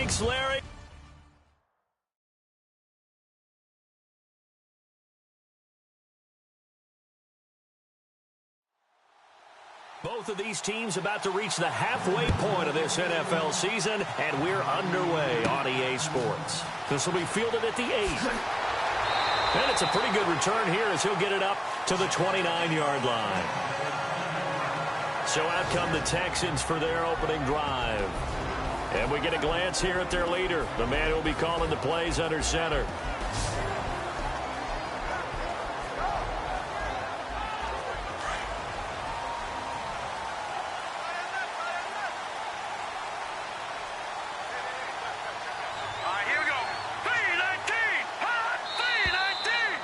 Thanks, Larry. Both of these teams about to reach the halfway point of this NFL season, and we're underway on EA Sports. This will be fielded at the 8. And it's a pretty good return here as he'll get it up to the 29-yard line. So out come the Texans for their opening drive. And we get a glance here at their leader, the man who will be calling the plays under center.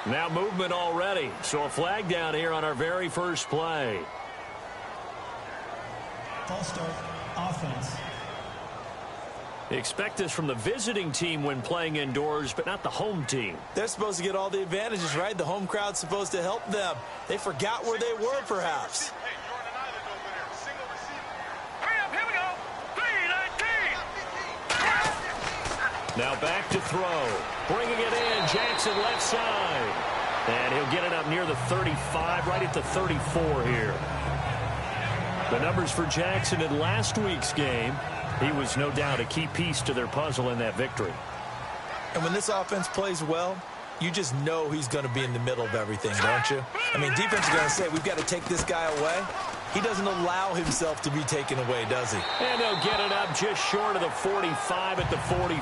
Now movement already, so a flag down here on our very first play. False start, offense. Expect this from the visiting team when playing indoors, but not the home team. They're supposed to get all the advantages, right? The home crowd's supposed to help them. They forgot where they were, perhaps. Now back to throw. Bringing it in, Jackson left side. And he'll get it up near the 35, right at the 34 here. The numbers for Jackson in last week's game. He was no doubt a key piece to their puzzle in that victory. And when this offense plays well, you just know he's going to be in the middle of everything, don't you? I mean, defense is going to say, we've got to take this guy away. He doesn't allow himself to be taken away, does he? And they'll get it up just short of the 45 at the 44.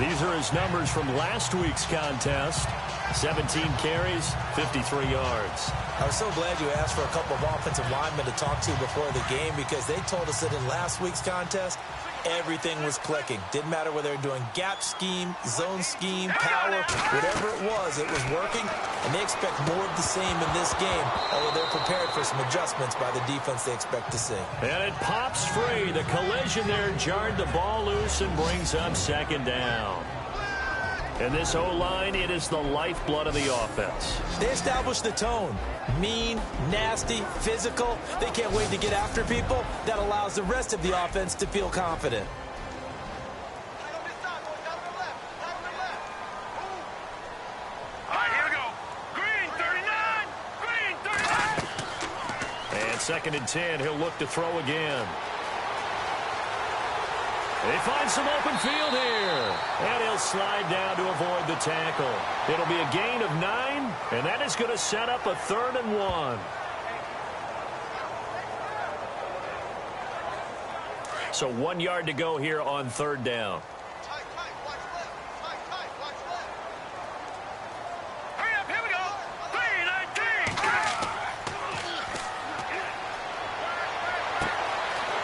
These are his numbers from last week's contest. 17 carries, 53 yards. I was so glad you asked for a couple of offensive linemen to talk to before the game because they told us that in last week's contest, everything was clicking. Didn't matter whether they're doing gap scheme, zone scheme, power, whatever it was working. And they expect more of the same in this game, although they're prepared for some adjustments by the defense they expect to see. And it pops free. The collision there jarred the ball loose and brings up second down. And this O-line, it is the lifeblood of the offense. They established the tone. Mean, nasty, physical. They can't wait to get after people. That allows the rest of the offense to feel confident. All right, here we go. Green 39. Green 39. And 2nd and 10, he'll look to throw again. They find some open field here. And he'll slide down to avoid the tackle. It'll be a gain of 9, and that is going to set up a 3rd and 1. So 1 yard to go here on 3rd down. Hurry up, here we go. 3-19.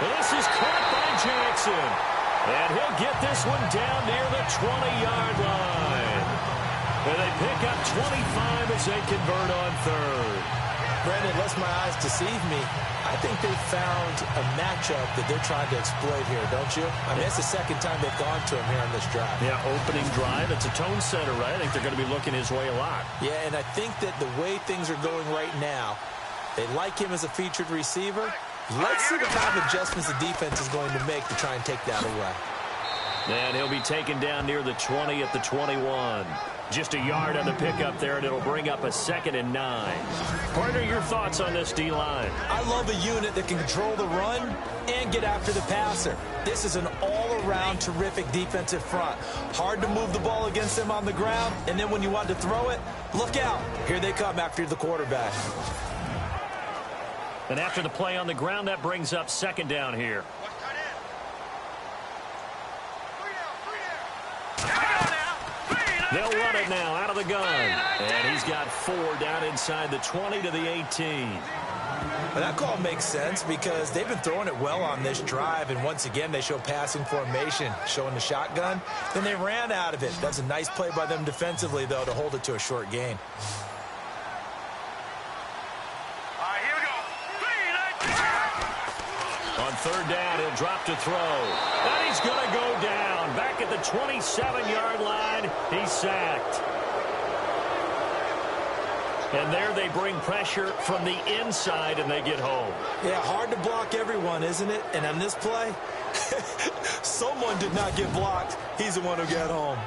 This is caught by Jackson. And he'll get this one down near the 20-yard line. And they pick up 25 as they convert on 3rd. Brandon, lest my eyes deceive me, I think they found a matchup that they're trying to exploit here, don't you? I mean, it's the second time they've gone to him here on this drive. Yeah, opening drive. It's a tone setter, right? I think they're going to be looking his way a lot. Yeah, and I think that the way things are going right now, they like him as a featured receiver. Let's see the kind of adjustments the defense is going to make to try and take that away. And he'll be taken down near the 20 at the 21. Just a yard on the pickup there, and it'll bring up a 2nd and 9. Partner, your thoughts on this D-line? I love a unit that can control the run and get after the passer. This is an all-around terrific defensive front. Hard to move the ball against them on the ground, and then when you want to throw it, look out. Here they come after the quarterback. And after the play on the ground, that brings up 2nd down here. They'll run it now out of the gun. And he's got 4 down inside the 20 to the 18. Well, that call makes sense because they've been throwing it well on this drive, and once again they show passing formation, showing the shotgun. Then they ran out of it. That's a nice play by them defensively, though, to hold it to a short gain. On 3rd down, he'll drop to throw. And he's going to go down. Back at the 27-yard line, he's sacked. And there they bring pressure from the inside, and they get home. Yeah, hard to block everyone, isn't it? And on this play, Someone did not get blocked. He's the one who got home.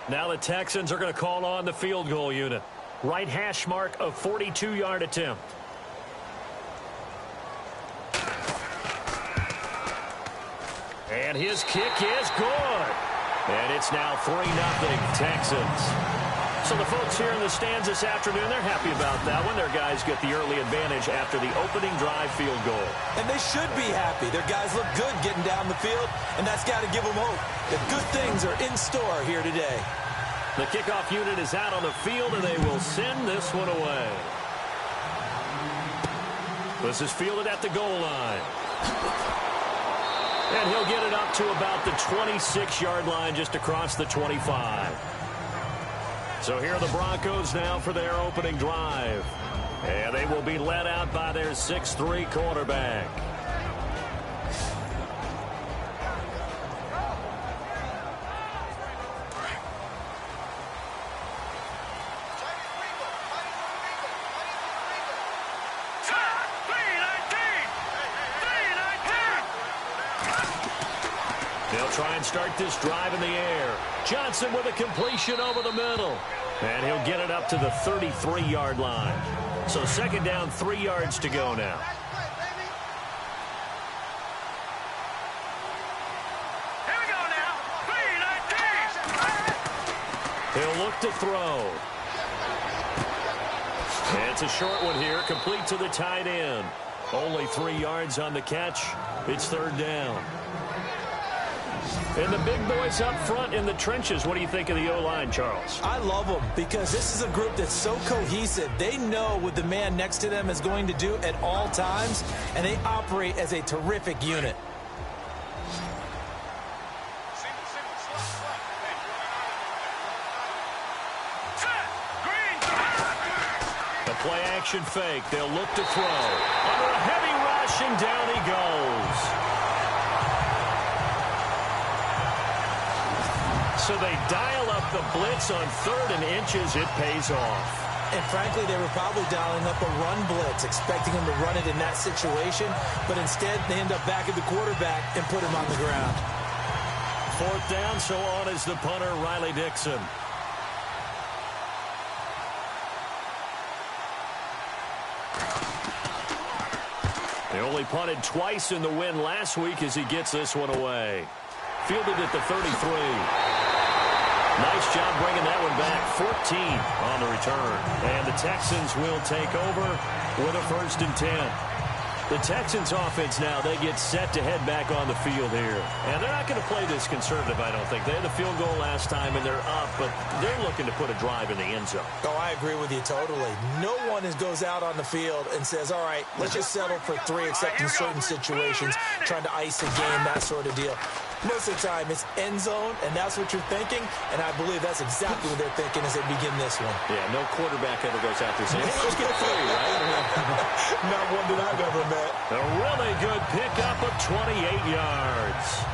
Now the Texans are going to call on the field goal unit. Right hash mark of 42-yard attempt. And his kick is good. And it's now 3-0 Texans. So the folks here in the stands this afternoon, they're happy about that one. Their guys get the early advantage after the opening drive field goal. And they should be happy. Their guys look good getting down the field, and that's got to give them hope that good things are in store here today. The kickoff unit is out on the field, and they will send this one away. This is fielded at the goal line. And he'll get it up to about the 26-yard line, just across the 25. So here are the Broncos now for their opening drive. And they will be led out by their 6'3" quarterback. They'll try and start this drive in the air. Johnson with a completion over the middle. And he'll get it up to the 33-yard line. So second down, 3 yards to go now. Here we go now. 3-19. He'll look to throw. And it's a short one here, complete to the tight end. Only 3 yards on the catch. It's third down. And the big boys up front in the trenches. What do you think of the O-line, Charles? I love them because this is a group that's so cohesive. They know what the man next to them is going to do at all times, and they operate as a terrific unit. The play-action fake. They'll look to throw. Under a heavy rush, and down he goes. So they dial up the blitz on 3rd and inches. It pays off. And frankly, they were probably dialing up a run blitz, expecting him to run it in that situation. But instead, they end up back at the quarterback and put him on the ground. 4th down, so on is the punter, Riley Dixon. They only punted twice in the win last week as he gets this one away. Fielded at the 33. Nice job bringing that one back. 14 on the return. And the Texans will take over with a 1st and 10. The Texans offense now, they get set to head back on the field here. And they're not going to play this conservative, I don't think. They had the field goal last time, and they're up, but they're looking to put a drive in the end zone. Oh, I agree with you totally. No one goes out on the field and says, all right, let's just settle for 3, except in certain situations, trying to ice a game, that sort of deal. Most of the time, it's end zone, and that's what you're thinking, and I believe that's exactly what they're thinking as they begin this one. Yeah, no quarterback ever goes out there saying, hey, let's get 3, right? Not one that I've ever met. A really good pickup of 28 yards.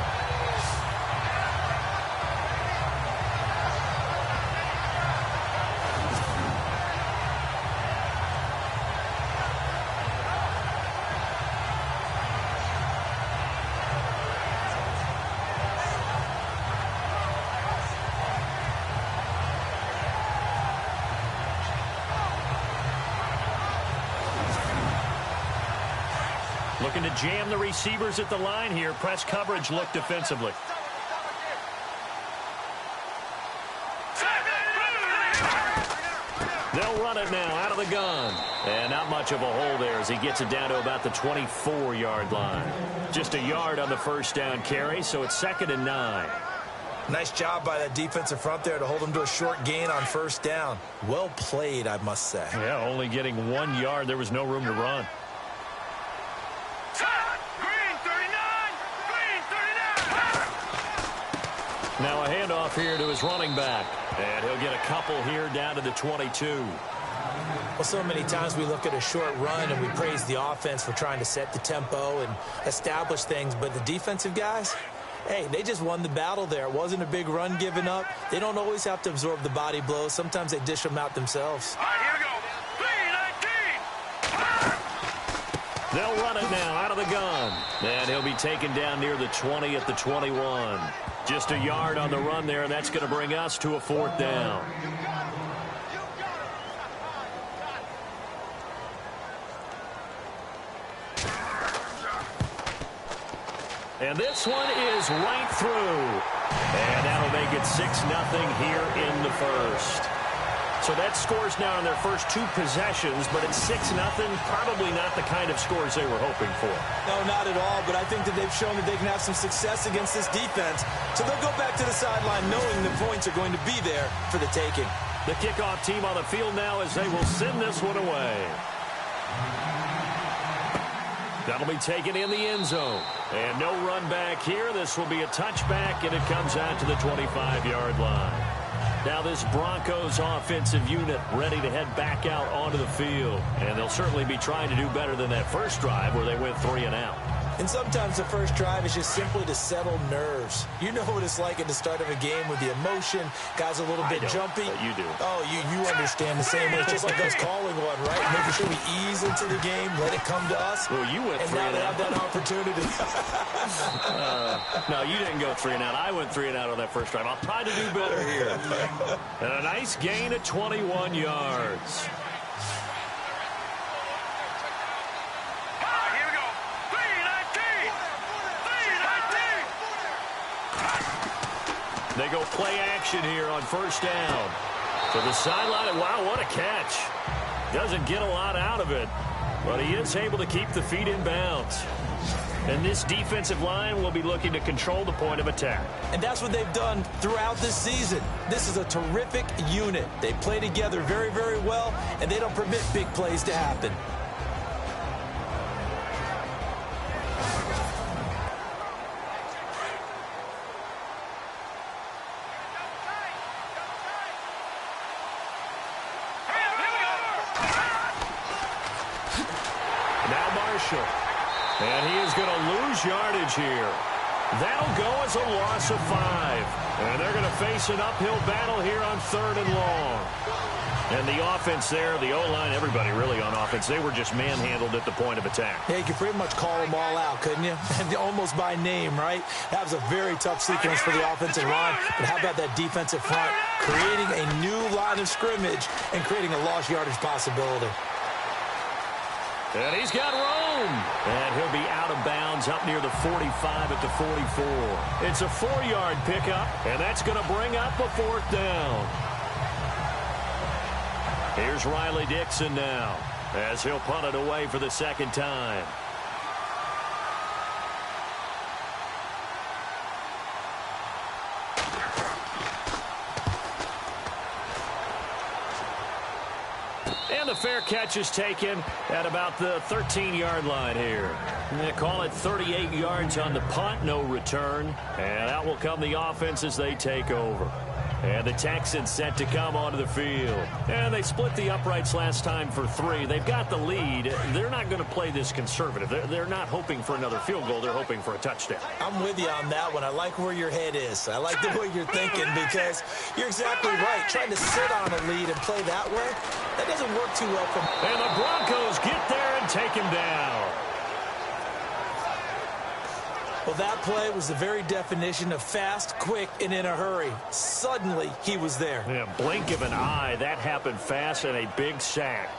Looking to jam the receivers at the line here. Press coverage look defensively. They'll run it now out of the gun. And not much of a hole there as he gets it down to about the 24-yard line. Just a yard on the 1st down carry, so it's 2nd and 9. Nice job by that defensive front there to hold him to a short gain on 1st down. Well played, I must say. Yeah, only getting 1 yard. There was no room to run. Now a handoff here to his running back. And he'll get a couple here down to the 22. Well, so many times we look at a short run and we praise the offense for trying to set the tempo and establish things, but the defensive guys, hey, they just won the battle there. It wasn't a big run given up. They don't always have to absorb the body blows. Sometimes they dish them out themselves. All right, here we go. 3-19. They'll run it now out of the gun. And he'll be taken down near the 20 at the 21. Just a yard on the run there, and that's going to bring us to a 4th down. And this one is right through. And that'll make it 6-0 here in the first. So that scores now in their first 2 possessions, but it's 6-0. Probably not the kind of scores they were hoping for. No, not at all, but I think that they've shown that they can have some success against this defense. So they'll go back to the sideline knowing the points are going to be there for the taking. The kickoff team on the field now as they will send this one away. That'll be taken in the end zone. And no run back here. This will be a touchback, and it comes out to the 25-yard line. Now this Broncos offensive unit ready to head back out onto the field. And they'll certainly be trying to do better than that first drive where they went 3 and out. And sometimes the first drive is just simply to settle nerves. You know what it's like at the start of a game with the emotion. Guys a little bit jumpy. But you do. Oh, you understand the same way. It's just like us calling one, right? Making sure we ease into the game, let it come to us. Well, you went 3 and out. And now they have that opportunity. No, you didn't go 3 and out. I went 3 and out on that first drive. I'll try to do better here. And a nice gain of 21 yards. They go play action here on first down. To the sideline. Wow, what a catch. Doesn't get a lot out of it, but he is able to keep the feet in bounds. And this defensive line will be looking to control the point of attack. And that's what they've done throughout this season. This is a terrific unit. They play together very, very well, and they don't permit big plays to happen. And he is going to lose yardage here. That'll go as a loss of 5. And they're going to face an uphill battle here on 3rd and long. And the offense there, the O-line, everybody really on offense, they were just manhandled at the point of attack. Yeah, you could pretty much call them all out, couldn't you? Almost by name, right? That was a very tough sequence for the offensive line. But how about that defensive front creating a new line of scrimmage and creating a lost yardage possibility? And he's got room. And he'll be out of bounds up near the 45 at the 44. It's a 4-yard pickup, and that's going to bring up a 4th down. Here's Riley Dixon now as he'll punt it away for the 2nd time. And the fair catch is taken at about the 13-yard line here. They call it 38 yards on the punt, no return. And out will come the offense as they take over. And the Texans set to come onto the field. And they split the uprights last time for 3. They've got the lead. They're not going to play this conservative. They're not hoping for another field goal. They're hoping for a touchdown. I'm with you on that one. I like where your head is. I like the way you're thinking because you're exactly right. Trying to sit on a lead and play that way, that doesn't work too well for me. And the Broncos get there and take him down. Well, that play was the very definition of fast, quick, and in a hurry. Suddenly, he was there. Yeah, blink of an eye. That happened fast and a big sack.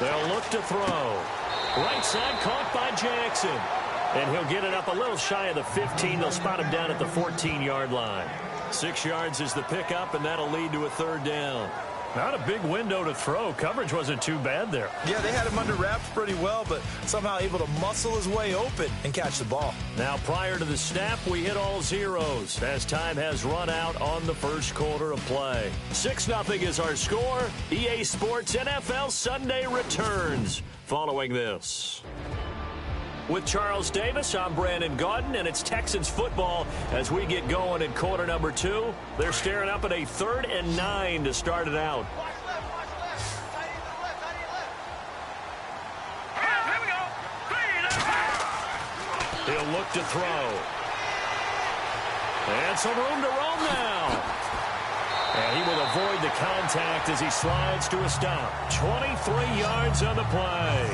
They'll look to throw. Right side caught by Jackson. And he'll get it up a little shy of the 15. They'll spot him down at the 14-yard line. 6 yards is the pickup, and that'll lead to a 3rd down. Not a big window to throw. Coverage wasn't too bad there. Yeah, they had him under wraps pretty well, but somehow able to muscle his way open and catch the ball. Now, prior to the snap, we hit all zeros as time has run out on the first quarter of play. 6-0 is our score. EA Sports NFL Sunday returns following this. With Charles Davis, I'm Brandon Gaudin, and it's Texans football as we get going in quarter number 2. They're staring up at a 3rd and 9 to start it out. He'll look to throw. And some room to roam now. And he will avoid the contact as he slides to a stop. 23 yards on the play.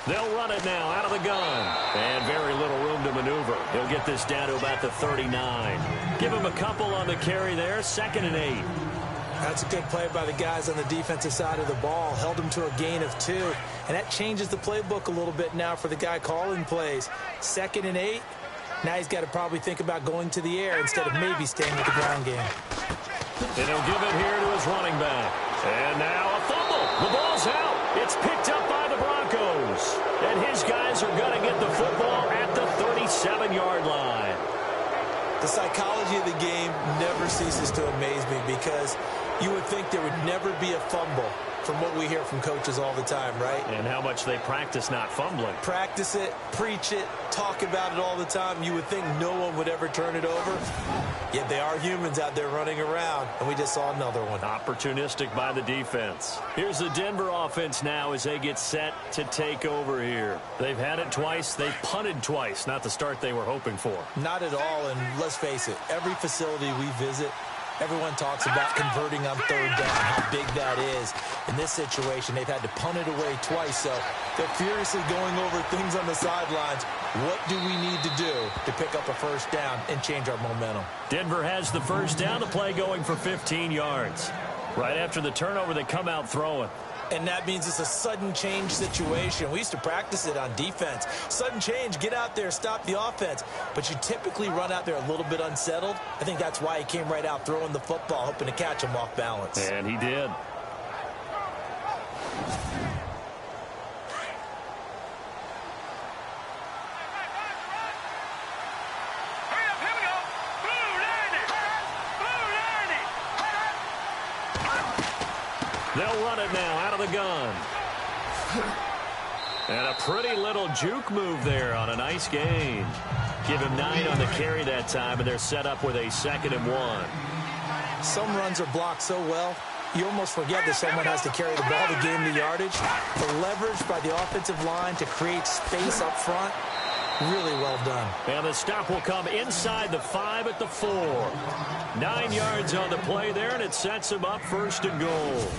They'll run it now out of the gun. And very little room to maneuver. He'll get this down to about the 39. Give him a couple on the carry there. 2nd and 8. That's a good play by the guys on the defensive side of the ball. Held him to a gain of 2. And that changes the playbook a little bit now for the guy calling plays. 2nd and 8. Now he's got to probably think about going to the air instead of maybe staying with the ground game. And he'll give it here to his running back. And now a fumble. The ball's out. It's picked up by the Broncos. And his guys are going to get the football at the 37-yard line. The psychology of the game never ceases to amaze me because you would think there would never be a fumble from what we hear from coaches all the time, right? And how much they practice not fumbling. Practice it, preach it, talk about it all the time. You would think no one would ever turn it over. Yet they are humans out there running around, and we just saw another one. Opportunistic by the defense. Here's the Denver offense now as they get set to take over here. They've had it twice. They've punted twice. Not the start they were hoping for. Not at all, and let's face it, every facility we visit, everyone talks about converting on 3rd down, how big that is. In this situation, they've had to punt it away twice, so they're furiously going over things on the sidelines. What do we need to do to pick up a 1st down and change our momentum? Denver has the 1st down, the play going for 15 yards. Right after the turnover, they come out throwing. And that means it's a sudden change situation. We used to practice it on defense. Sudden change, get out there, stop the offense. But you typically run out there a little bit unsettled. I think that's why he came right out throwing the football, hoping to catch him off balance. And he did. They'll run it now out of the gun. And a pretty little juke move there on a nice gain. Give him 9 on the carry that time, and they're set up with a 2nd and 1. Some runs are blocked so well, you almost forget that someone has to carry the ball to gain the yardage. The leverage by the offensive line to create space up front, really well done. And the stop will come inside the 5 at the 4. 9 yards on the play there, and it sets him up 1st and goal.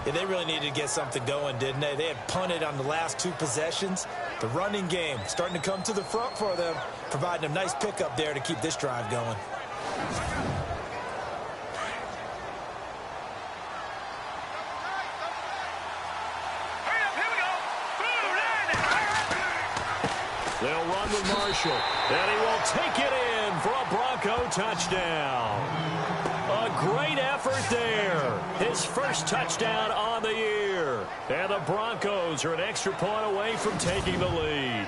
Yeah, they really needed to get something going, didn't they? They had punted on the last 2 possessions. The running game starting to come to the front for them, providing a nice pickup there to keep this drive going. They'll run with Marshall, and he will take it in for a Bronco touchdown. A great effort there. His 1st touchdown on the year. And the Broncos are an extra point away from taking the lead.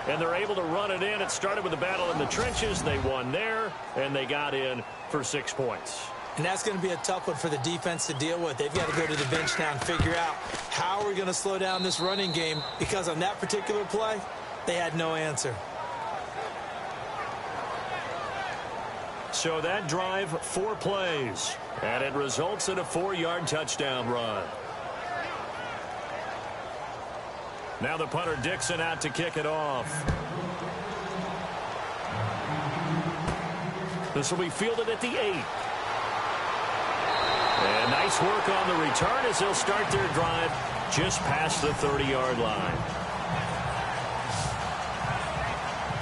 And they're able to run it in. It started with a battle in the trenches. They won there, and they got in for 6 points. And that's going to be a tough one for the defense to deal with. They've got to go to the bench now and figure out how we're going to slow down this running game, because on that particular play, they had no answer. So that drive, 4 plays, and it results in a 4-yard touchdown run. Now the punter Dixon out to kick it off. This will be fielded at the 8. And nice work on the return as they'll start their drive just past the 30-yard line.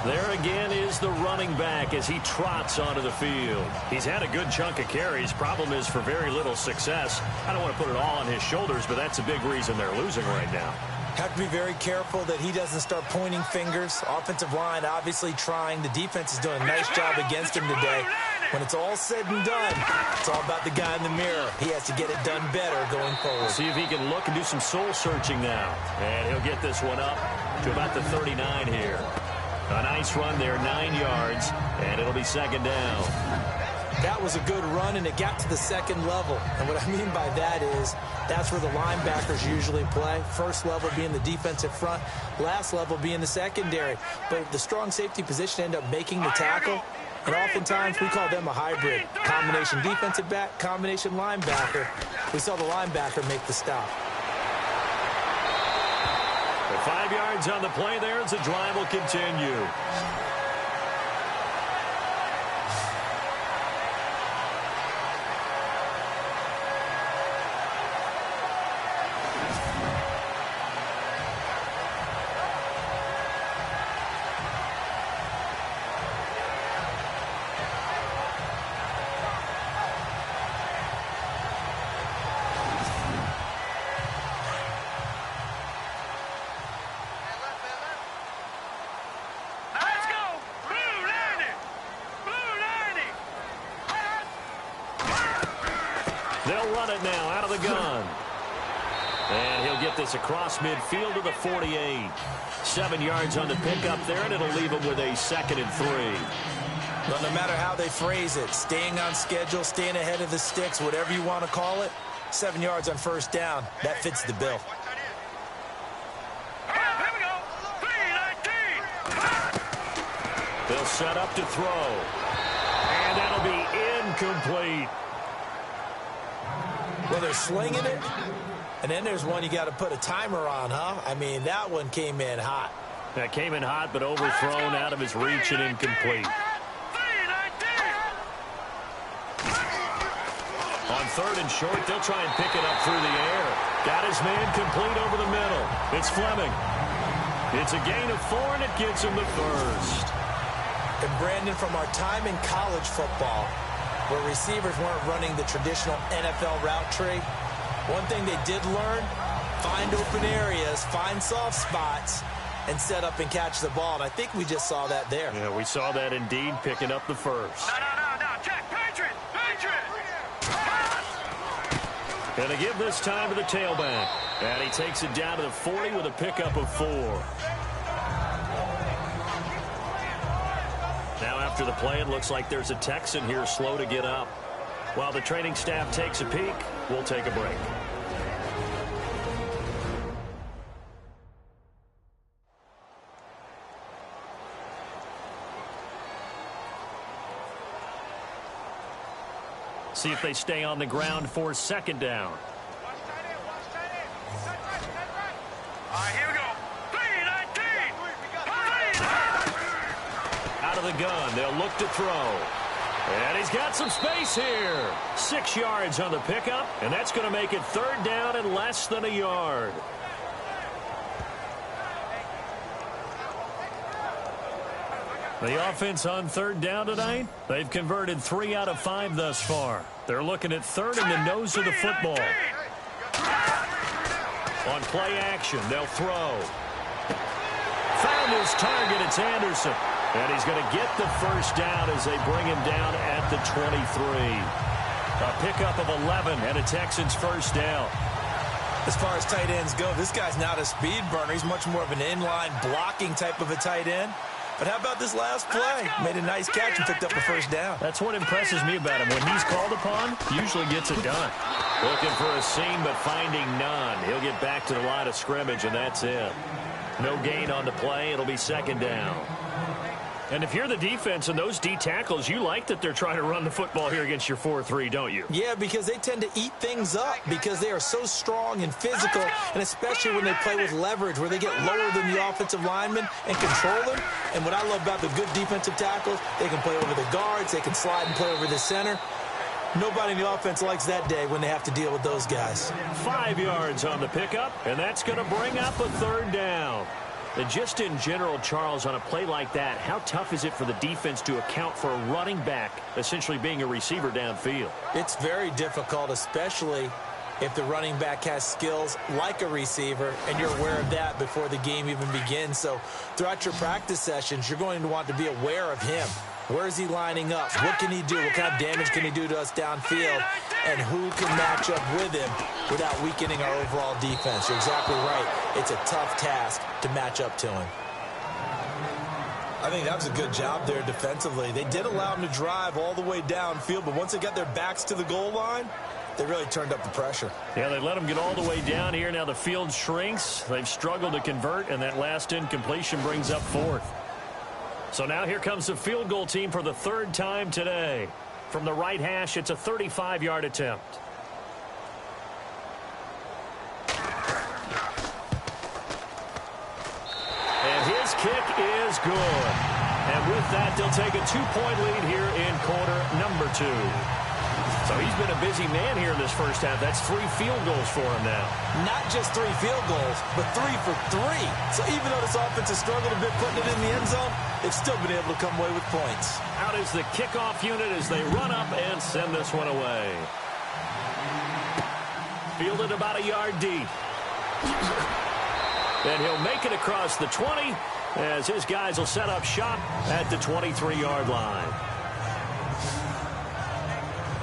There again is the running back as he trots onto the field. He's had a good chunk of carries. Problem is for very little success. I don't want to put it all on his shoulders, but that's a big reason they're losing right now. Have to be very careful that he doesn't start pointing fingers. Offensive line obviously trying. The defense is doing a nice job against him today. When it's all said and done, it's all about the guy in the mirror. He has to get it done better going forward. See if he can look and do some soul searching now. And he'll get this one up to about the 39 here. A nice run there, 9 yards, and it'll be second down. That was a good run, and it got to the second level. And what I mean by that is that's where the linebackers usually play. First level being the defensive front, last level being the secondary. But the strong safety position ended up making the tackle. And oftentimes we call them a hybrid. Combination defensive back, combination linebacker. We saw the linebacker make the stop. 5 yards on the play there as the drive will continue. They'll run it now out of the gun. And he'll get this across midfield to the 48. 7 yards on the pickup there, and it'll leave him with a 2nd and 3. But no matter how they phrase it, staying on schedule, staying ahead of the sticks, whatever you want to call it, 7 yards on first down, that fits the bill. They'll set up to throw. And that'll be incomplete. Well, they're slinging it, and then there's one you got to put a timer on, huh? I mean, that one came in hot. That came in hot, but overthrown out of his reach and incomplete. On 3rd and short, they'll try and pick it up through the air. Got his man complete over the middle. It's Fleming. It's a gain of 4, and it gives him the first. And Brandon, from our time in college football, where receivers weren't running the traditional NFL route tree, one thing they did learn, find open areas, find soft spots, and set up and catch the ball. And I think we just saw that there. Yeah, we saw that indeed, picking up the first. No. Check. Patriot. And to give this time to the tailback. And he takes it down to the 40 with a pickup of 4. Now after the play, it looks like there's a Texan here slow to get up. While the training staff takes a peek, we'll take a break. See if they stay on the ground for 2nd down. All right, here we go. 3-19. Out of the gun, they'll look to throw. And he's got some space here. 6 yards on the pickup, and that's going to make it 3rd down and less than a yard. The offense on 3rd down tonight, they've converted 3 out of 5 thus far. They're looking at 3rd in the nose of the football. On play action, they'll throw. Found his target, it's Anderson. And he's going to get the first down as they bring him down at the 23. A pickup of 11 and a Texans first down. As far as tight ends go, this guy's not a speed burner. He's much more of an inline blocking type of a tight end. But how about this last play? Made a nice catch and picked up a first down. That's what impresses me about him. When he's called upon, usually gets it done. Looking for a seam, but finding none. He'll get back to the line of scrimmage, and that's it. No gain on the play. It'll be 2nd down. And if you're the defense and those D tackles, you like that they're trying to run the football here against your 4-3, don't you? Yeah, because they tend to eat things up because they are so strong and physical, and especially when they play with leverage where they get lower than the offensive linemen and control them. And what I love about the good defensive tackles, they can play over the guards, they can slide and play over the center. Nobody in the offense likes that day when they have to deal with those guys. 5 yards on the pickup, and that's going to bring up a third down. And just in general, Charles, on a play like that, how tough is it for the defense to account for a running back essentially being a receiver downfield? It's very difficult, especially if the running back has skills like a receiver, and you're aware of that before the game even begins. So throughout your practice sessions, you're going to want to be aware of him. Where is he lining up? What can he do? What kind of damage can he do to us downfield? And who can match up with him without weakening our overall defense? You're exactly right. It's a tough task to match up to him. I think that was a good job there defensively. They did allow him to drive all the way downfield, but once they got their backs to the goal line, they really turned up the pressure. Yeah, they let him get all the way down here. Now the field shrinks. They've struggled to convert, and that last incompletion brings up fourth. So now here comes the field goal team for the third time today. From the right hash, it's a 35-yard attempt. And his kick is good. And with that, they'll take a 2-point lead here in quarter number 2. So he's been a busy man here in this first half. That's 3 field goals for him now. Not just 3 field goals, but 3 for 3. So even though this offense has struggled a bit putting it in the end zone, they've still been able to come away with points. Out is the kickoff unit as they run up and send this one away. Fielded about a yard deep. And he'll make it across the 20 as his guys will set up shop at the 23-yard line.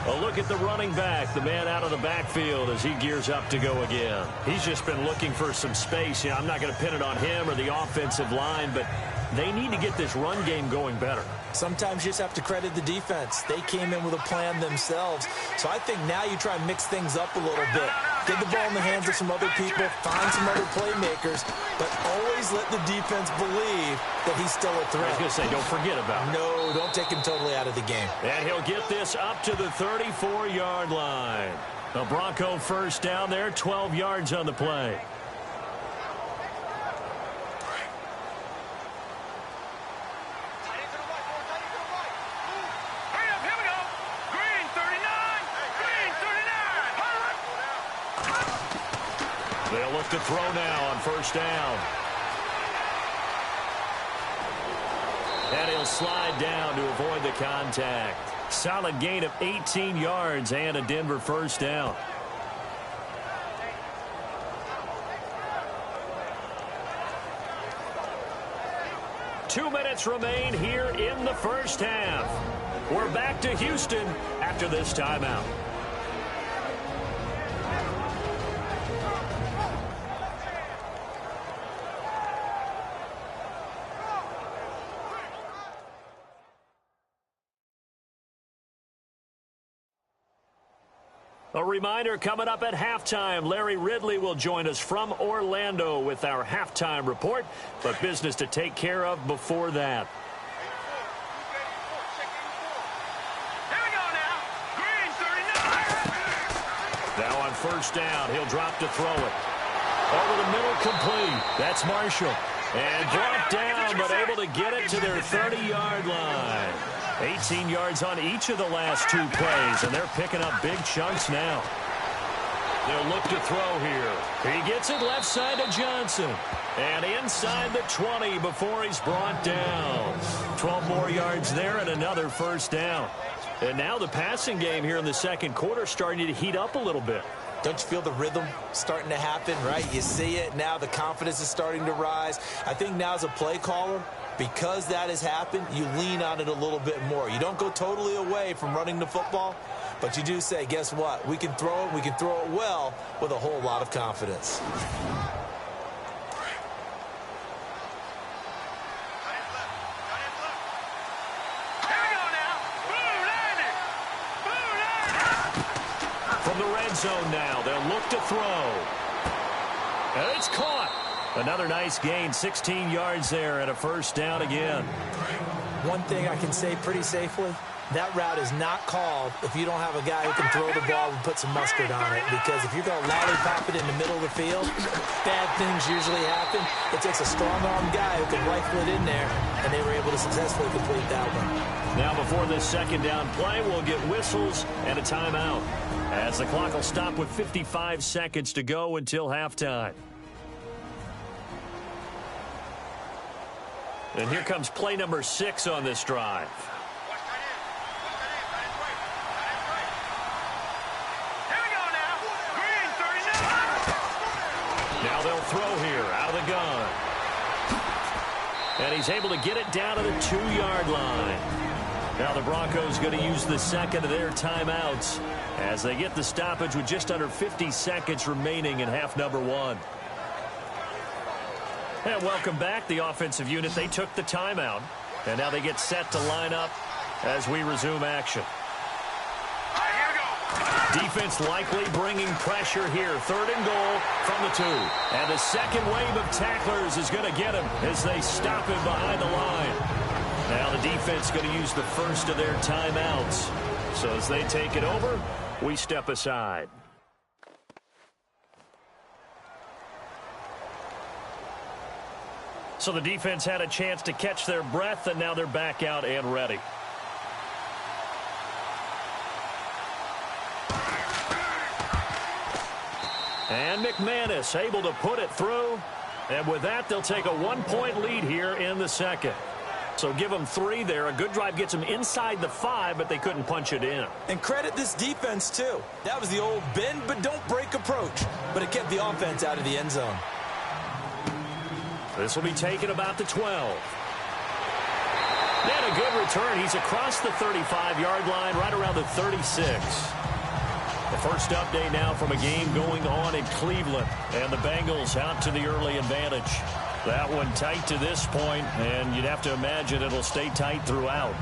A look at the running back, the man out of the backfield as he gears up to go again. He's just been looking for some space. I'm not going to pin it on him or the offensive line, but they need to get this run game going better. Sometimes you just have to credit the defense. They came in with a plan themselves. So I think now you try and mix things up a little bit. Get the ball in the hands of some other people, find some other playmakers, but always let the defense believe that he's still a threat. I was going to say, don't forget about it. No, don't take him totally out of the game. And he'll get this up to the 34-yard line. The Bronco first down there, 12 yards on the play. They'll look to throw now on first down. And he'll slide down to avoid the contact. Solid gain of 18 yards and a Denver first down. Two minutes remain here in the first half. We're back to Houston after this timeout. A reminder, coming up at halftime, Larry Ridley will join us from Orlando with our halftime report, but business to take care of before that. Here we go now. Green 39. Now on first down, he'll drop to throw it. Over the middle, complete. That's Marshall. And brought down, but able to get it to their 30-yard line. 18 yards on each of the last 2 plays, and they're picking up big chunks now. They'll look to throw here. He gets it left side to Johnson. And inside the 20 before he's brought down. 12 more yards there and another first down. And now the passing game here in the second quarter starting to heat up a little bit. Don't you feel the rhythm starting to happen, right? You see it now. The confidence is starting to rise. I think now as a play caller, because that has happened, you lean on it a little bit more. You don't go totally away from running the football, but you do say, guess what? We can throw it. We can throw it well with a whole lot of confidence. From the red zone now, they'll look to throw. And it's caught. Another nice gain, 16 yards there and a first down again. One thing I can say pretty safely, that route is not called if you don't have a guy who can throw the ball and put some mustard on it. Because if you're going to lollipop it in the middle of the field, bad things usually happen. It takes a strong-armed guy who can rifle it in there, and they were able to successfully complete that one. Now before this second down play, we'll get whistles and a timeout, as the clock will stop with 55 seconds to go until halftime. And here comes play number 6 on this drive. Now they'll throw here out of the gun. And he's able to get it down to the 2-yard line. Now the Broncos going to use the second of their timeouts as they get the stoppage with just under 50 seconds remaining in half number 1. And welcome back, the offensive unit. They took the timeout, and now they get set to line up as we resume action. Defense likely bringing pressure here. 3rd and goal from the 2. And the second wave of tacklers is going to get him as they stop him behind the line. Now the defense going to use the first of their timeouts. So as they take it over, we step aside. So the defense had a chance to catch their breath, and now they're back out and ready. And McManus able to put it through. And with that, they'll take a 1-point lead here in the second. So give them 3 there. A good drive gets them inside the 5, but they couldn't punch it in. And credit this defense, too. That was the old bend but don't break approach. But it kept the offense out of the end zone. This will be taken about the 12. And a good return. He's across the 35-yard line, right around the 36. The first update now from a game going on in Cleveland. And the Bengals out to the early advantage. That one tight to this point, and you'd have to imagine it'll stay tight throughout.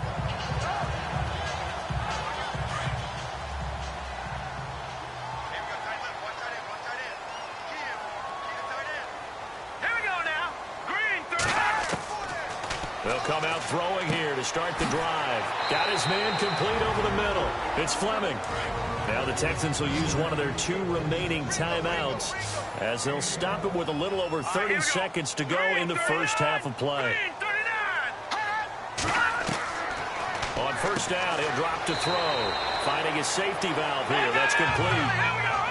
They'll come out throwing here to start the drive. Got his man complete over the middle. It's Fleming. Now the Texans will use one of their 2 remaining timeouts as they'll stop it with a little over 30 seconds to go in the first half of play. On first down, he'll drop to throw. Finding his safety valve here. That's complete.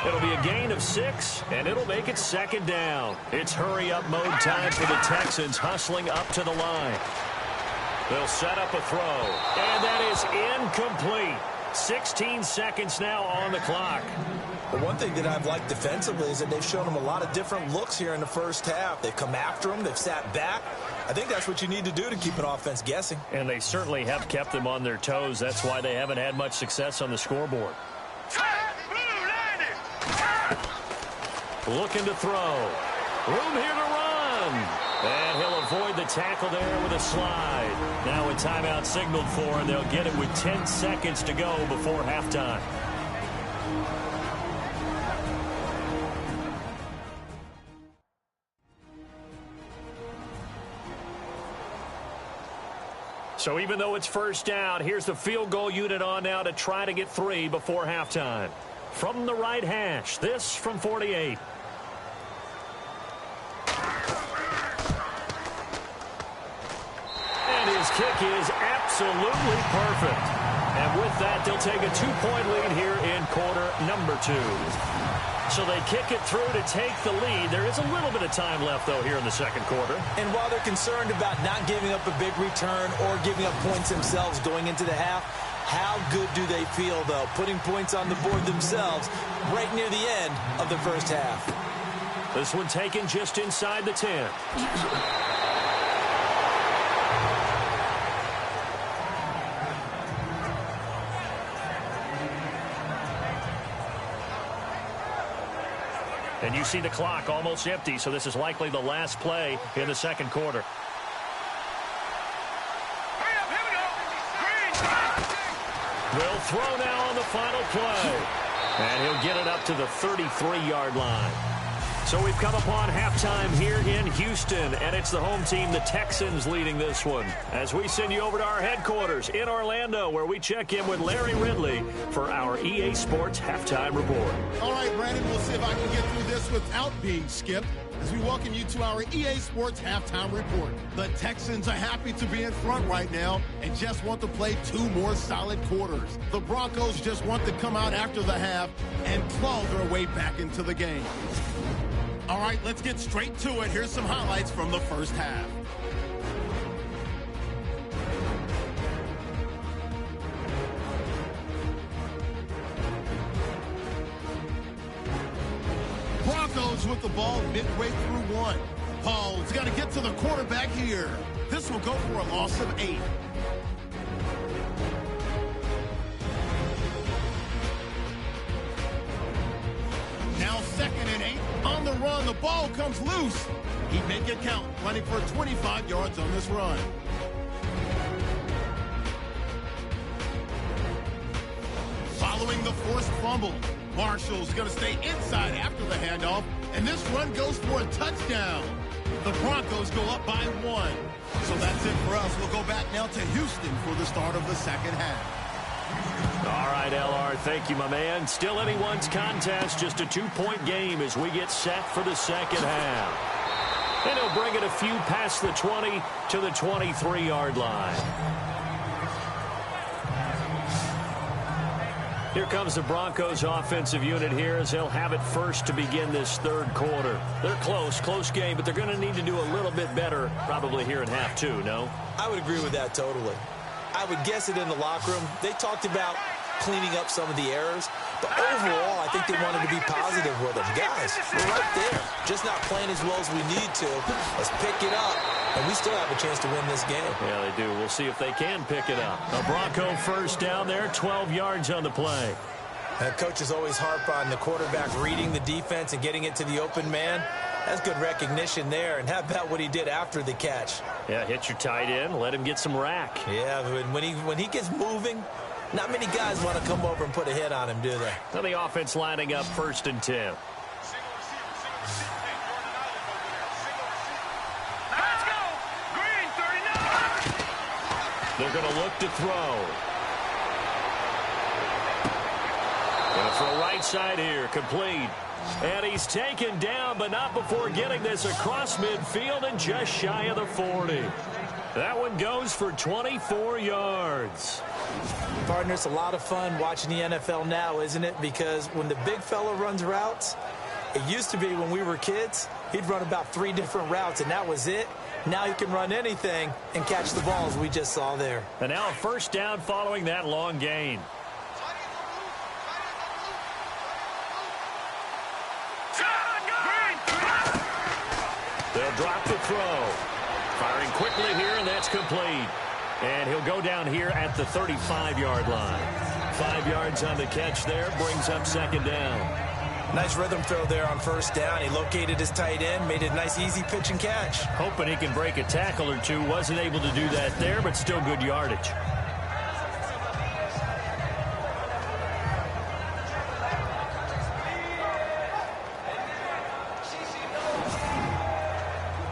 It'll be a gain of 6, and it'll make it second down. It's hurry-up mode time for the Texans, hustling up to the line. They'll set up a throw, and that is incomplete. 16 seconds now on the clock. The one thing that I've liked defensively is that they've shown them a lot of different looks here in the first half. They've come after them. They've sat back. I think that's what you need to do to keep an offense guessing. And they certainly have kept them on their toes. That's why they haven't had much success on the scoreboard. Looking to throw. Room here to run. And he'll avoid the tackle there with a slide. Now a timeout signaled for, and they'll get it with 10 seconds to go before halftime. So even though it's first down, here's the field goal unit on now to try to get 3 before halftime. From the right hash, this from 48. And his kick is absolutely perfect. And with that, they'll take a 2-point lead here in quarter number 2. So they kick it through to take the lead. There is a little bit of time left, though, here in the second quarter. And while they're concerned about not giving up a big return or giving up points themselves going into the half, how good do they feel, though, putting points on the board themselves right near the end of the first half? This one taken just inside the 10. And you see the clock almost empty, so this is likely the last play in the second quarter. They'll throw now on the final play. And he'll get it up to the 33-yard line. So we've come upon halftime here in Houston, and it's the home team, the Texans, leading this one. As we send you over to our headquarters in Orlando, where we check in with Larry Ridley for our EA Sports Halftime Report. All right, Brandon, we'll see if I can get through this without being skipped as we welcome you to our EA Sports Halftime Report. The Texans are happy to be in front right now and just want to play 2 more solid quarters. The Broncos just want to come out after the half and claw their way back into the game. All right, let's get straight to it. Here's some highlights from the first half. Broncos with the ball midway through 1. Paul's got to get to the quarterback here. This will go for a loss of 8. Now 2nd and 8. On the run, the ball comes loose. He'd make it count, running for 25 yards on this run. Following the forced fumble, Marshall's going to stay inside after the handoff, and this run goes for a touchdown. The Broncos go up by 1. So that's it for us. We'll go back now to Houston for the start of the second half. All right, LR, thank you, my man. Still anyone's contest, just a 2-point game as we get set for the second half. And he'll bring it a few past the 20 to the 23-yard line. Here comes the Broncos offensive unit here as they'll have it first to begin this third quarter. They're close game, but they're going to need to do a little bit better probably here in half 2, no? I would agree with that totally. I would guess it in the locker room. They talked about cleaning up some of the errors, but overall, I think they wanted to be positive with them. Guys, we're right there. Just not playing as well as we need to. Let's pick it up, and we still have a chance to win this game. Yeah, they do. We'll see if they can pick it up. A Bronco first down there, 12 yards on the play. And coaches always harp on the quarterback reading the defense and getting it to the open man. That's good recognition there. And how about what he did after the catch? Yeah, hit your tight end, let him get some rack. Yeah, when he gets moving, not many guys want to come over and put a hit on him, do they? Now the offense lining up 1st and 10. Let's go! Green, 39! They're going to look to throw. Going to throw right side here, complete. And he's taken down, but not before getting this across midfield and just shy of the 40. That one goes for 24 yards. Partner, it's a lot of fun watching the NFL now, isn't it? Because when the big fella runs routes, it used to be when we were kids, he'd run about 3 different routes, and that was it. Now he can run anything and catch the balls we just saw there. And now a first down following that long gain. They'll drop the throw. Firing quickly here, and that's complete. And he'll go down here at the 35-yard line. 5 yards on the catch there, brings up 2nd down. Nice rhythm throw there on 1st down. He located his tight end, made it a nice, easy pitch and catch. Hoping he can break a tackle or two. Wasn't able to do that there, but still good yardage.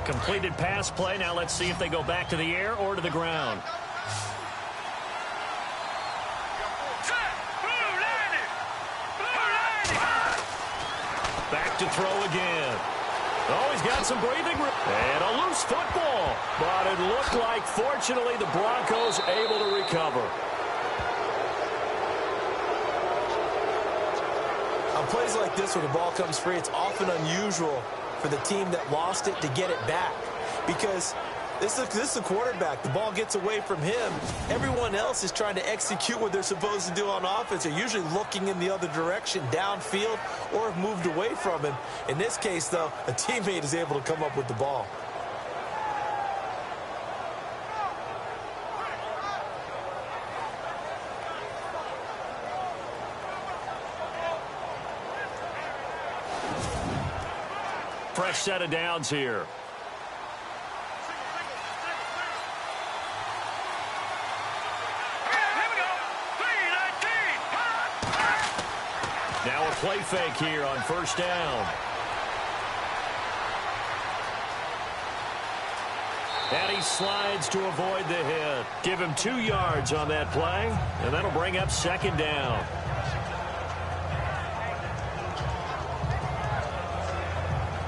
Completed pass play. Now let's see if they go back to the air or to the ground. Back to throw again. Oh, he's got some breathing room. And a loose football. But it looked like, fortunately, the Broncos able to recover. On plays like this where the ball comes free, it's often unusual for the team that lost it to get it back. Because this is the quarterback. The ball gets away from him. Everyone else is trying to execute what they're supposed to do on offense. They're usually looking in the other direction, downfield, or have moved away from him. In this case, though, a teammate is able to come up with the ball. Fresh set of downs here. Now a play fake here on 1st down. And he slides to avoid the hit. Give him 2 yards on that play, and that'll bring up second down.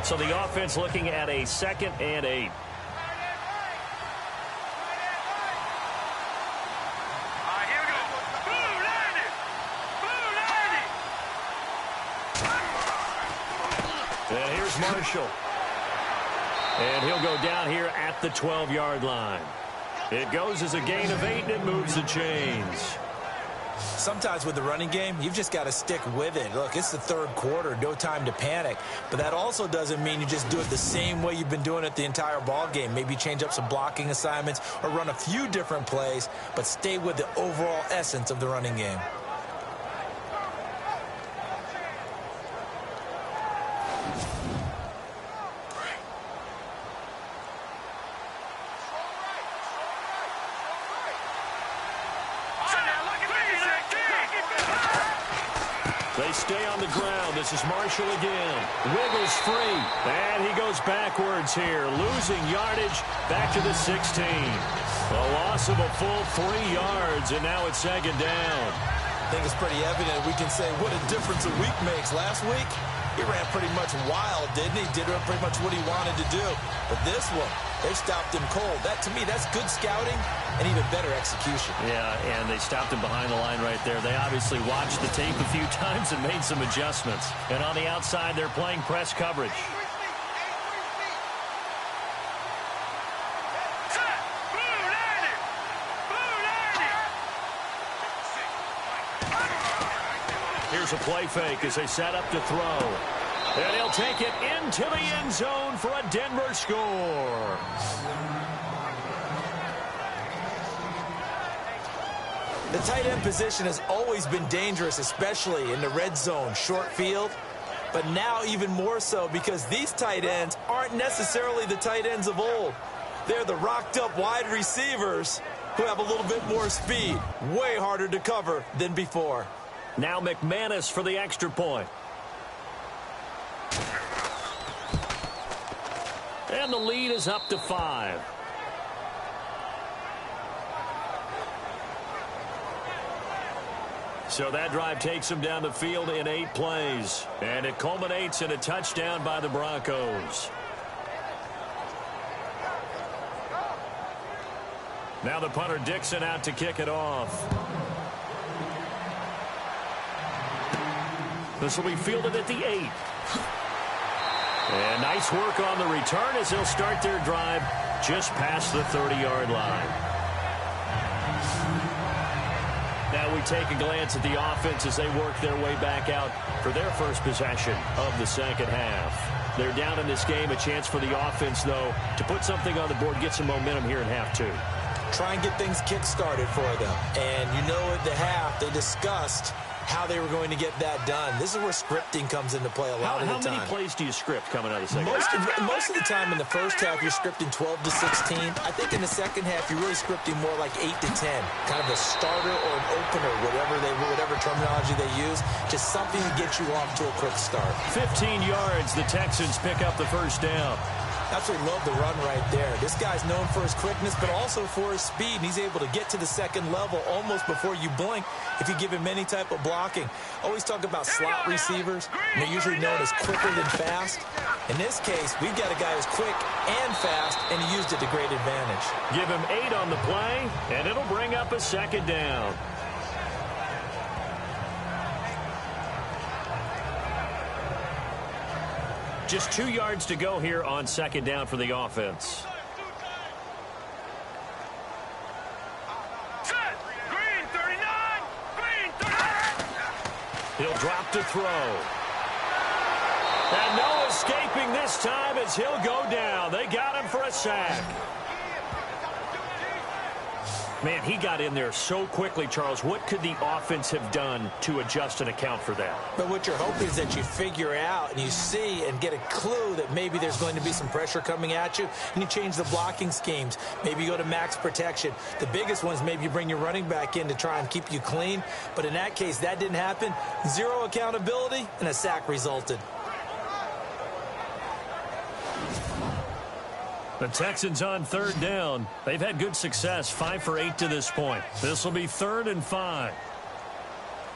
So the offense looking at a 2nd and 8. And here's Marshall. And he'll go down here at the 12-yard line. It goes as a gain of 8, and it moves the chains. Sometimes with the running game, you've just got to stick with it. Look, it's the 3rd quarter, no time to panic. But that also doesn't mean you just do it the same way you've been doing it the entire ball game. Maybe change up some blocking assignments or run a few different plays, but stay with the overall essence of the running game. They stay on the ground. This is Marshall again. Wiggles free. And he goes backwards here, losing yardage back to the 16. A loss of a full 3 yards, and now it's 2nd down. I think it's pretty evident. We can say what a difference a week makes. Last week, he ran pretty much wild, didn't he? Did pretty much what he wanted to do. But this one, they stopped him cold. That, to me, that's good scouting and even better execution. Yeah, and they stopped him behind the line right there. They obviously watched the tape a few times and made some adjustments. And on the outside, they're playing press coverage. Here's a play fake as they set up to throw. And he'll take it into the end zone for a Denver score. The tight end position has always been dangerous, especially in the red zone, short field. But now even more so because these tight ends aren't necessarily the tight ends of old. They're the rocked-up wide receivers who have a little bit more speed. Way harder to cover than before. Now McManus for the extra point. And the lead is up to 5. So that drive takes him down the field in 8 plays. And it culminates in a touchdown by the Broncos. Now the punter Dixon out to kick it off. This will be fielded at the 8. And nice work on the return as they'll start their drive just past the 30-yard line. Now we take a glance at the offense as they work their way back out for their first possession of the second half. They're down in this game. A chance for the offense, though, to put something on the board, get some momentum here in half 2. Try and get things kick-started for them. And you know at the half they discussed how they were going to get that done. This is where scripting comes into play a lot of the time. How many plays do you script coming out of the second half? Most of the time in the first half, you're scripting 12 to 16. I think in the second half, you're really scripting more like 8 to 10. Kind of a starter or an opener, whatever terminology they use. Just something to get you off to a quick start. 15 yards, the Texans pick up the first down. That's what we love the run right there. This guy's known for his quickness, but also for his speed. And he's able to get to the second level almost before you blink if you give him any type of blocking. Always talk about slot receivers, and they're usually known as quicker than fast. In this case, we've got a guy who's quick and fast, and he used it to great advantage. Give him 8 on the play, and it'll bring up a second down. Just 2 yards to go here on second down for the offense. Green 39! Green 39! He'll drop to throw. And no escaping this time as he'll go down. They got him for a sack. Man, he got in there so quickly, Charles. What could the offense have done to adjust and account for that? But what you're hoping is that you figure out and you see and get a clue that maybe there's going to be some pressure coming at you, and you change the blocking schemes. Maybe you go to max protection. The biggest one is maybe you bring your running back in to try and keep you clean. But in that case, that didn't happen. 0 accountability, and a sack resulted. The Texans on third down. They've had good success, 5 for 8 to this point. This will be 3rd and 5.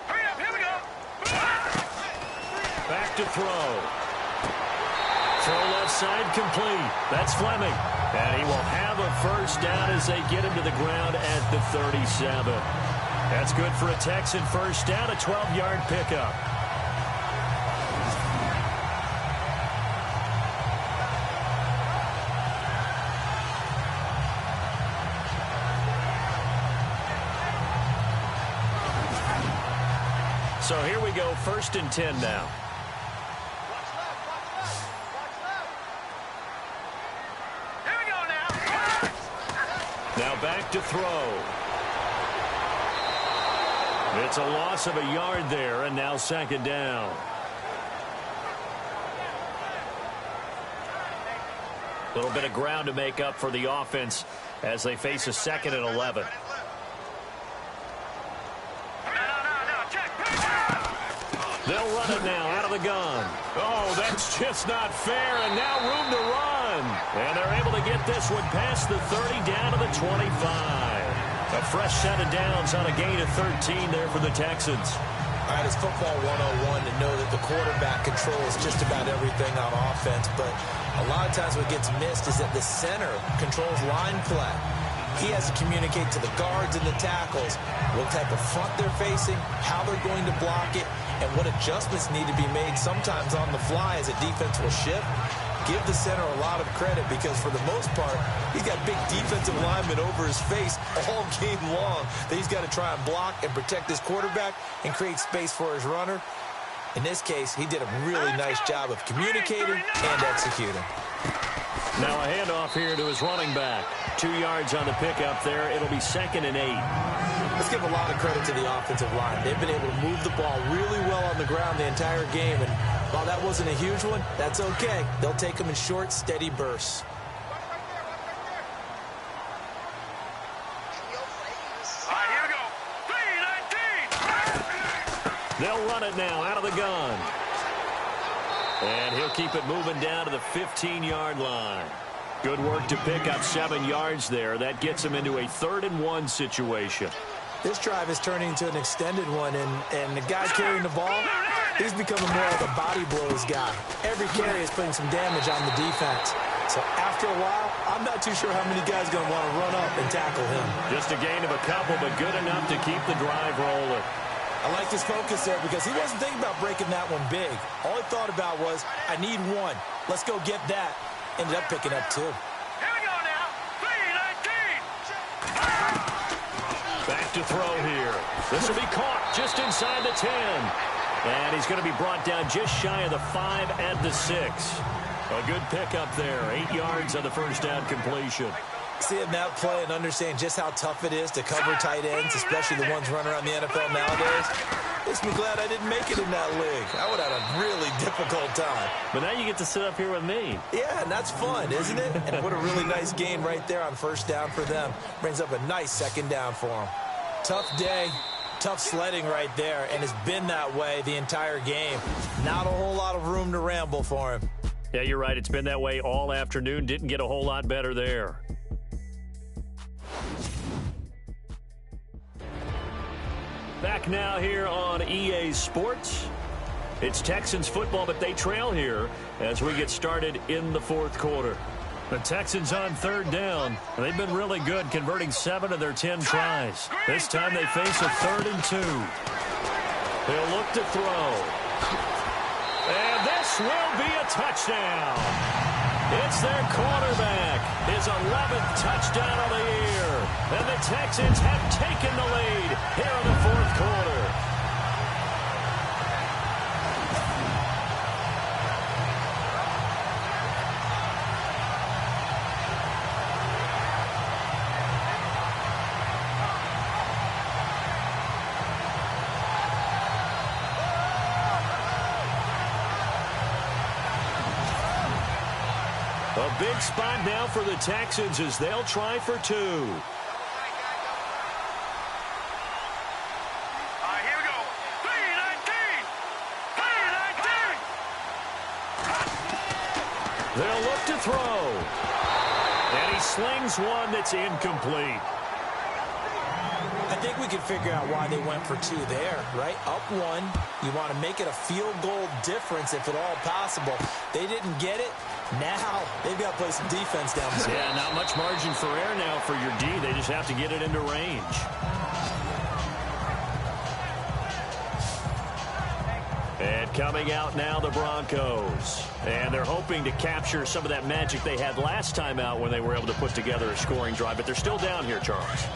Hurry up, here we go. Back to throw. Throw left side complete. That's Fleming. And he will have a first down as they get him to the ground at the 37. That's good for a Texan first down, a 12-yard pickup. So here we go, 1st and 10 now. Here we go now. Now back to throw. It's a loss of a yard there, and now 2nd down. A little bit of ground to make up for the offense as they face a 2nd and 11. They'll run it now out of the gun. Oh, that's just not fair, and now room to run. And they're able to get this one past the 30 down to the 25. A fresh set of downs on a gain of 13 there for the Texans. All right, it's football 101 to know that the quarterback controls just about everything on offense, but a lot of times what gets missed is that the center controls line play. He has to communicate to the guards and the tackles what type of front they're facing, how they're going to block it, and what adjustments need to be made sometimes on the fly as a defense will shift. Give the center a lot of credit because for the most part, he's got big defensive linemen over his face all game long that he's got to try and block and protect his quarterback and create space for his runner. In this case, he did a really nice job of communicating and executing. Now a handoff here to his running back. 2 yards on the pickup there. It'll be 2nd and 8. Let's give a lot of credit to the offensive line. They've been able to move the ball really well on the ground the entire game. And while that wasn't a huge one, that's okay. They'll take them in short, steady bursts. All right, here we go. 3-19. They'll run it now out of the gun. And he'll keep it moving down to the 15-yard line. Good work to pick up 7 yards there. That gets him into a 3rd and 1 situation. This drive is turning into an extended one, and the guy carrying the ball, he's becoming more like a body blows guy. Every carry is putting some damage on the defense. So after a while, I'm not too sure how many guys are going to want to run up and tackle him. Just a gain of a couple, but good enough to keep the drive rolling. I like his focus there because he wasn't thinking about breaking that one big. All he thought about was, I need one. Let's go get that. Ended up picking up 2. Here we go now. 3-19. Back to throw here. This will be caught just inside the 10. And he's going to be brought down just shy of the 5 at the 6. A good pickup there. 8 yards on the first down completion. Seeing that play and understanding just how tough it is to cover tight ends, especially the ones running around the NFL nowadays, makes me glad I didn't make it in that league. I would have had a really difficult time. But now you get to sit up here with me. Yeah, and that's fun, isn't it? And what a really nice gain right there on first down for them. Brings up a nice 2nd down for them. Tough day, tough sledding right there, and it's been that way the entire game. Not a whole lot of room to ramble for him. Yeah, you're right. It's been that way all afternoon. Didn't get a whole lot better there. Back now here on EA Sports. It's Texans football, but they trail here as we get started in the 4th quarter. The Texans on 3rd down. They've been really good, converting 7 of their 10 tries. This time they face a 3rd and 2. They'll look to throw. And this will be a touchdown. It's their quarterback. His 11th touchdown of the year. And the Texans have taken the lead here in the 4th quarter. A big spot now for the Texans as they'll try for 2. All right, here we go. 3-19. 3-19. They'll look to throw. slings one that's incomplete. I think we can figure out why they went for two there, right? Up one, you want to make it a field goal difference if at all possible. They didn't get it. Now they've got to play some defense down the stretch. Yeah, not much margin for error now for your D. They just have to get it into range. And coming out now, the Broncos. And they're hoping to capture some of that magic they had last time out when they were able to put together a scoring drive. But they're still down here, Charles.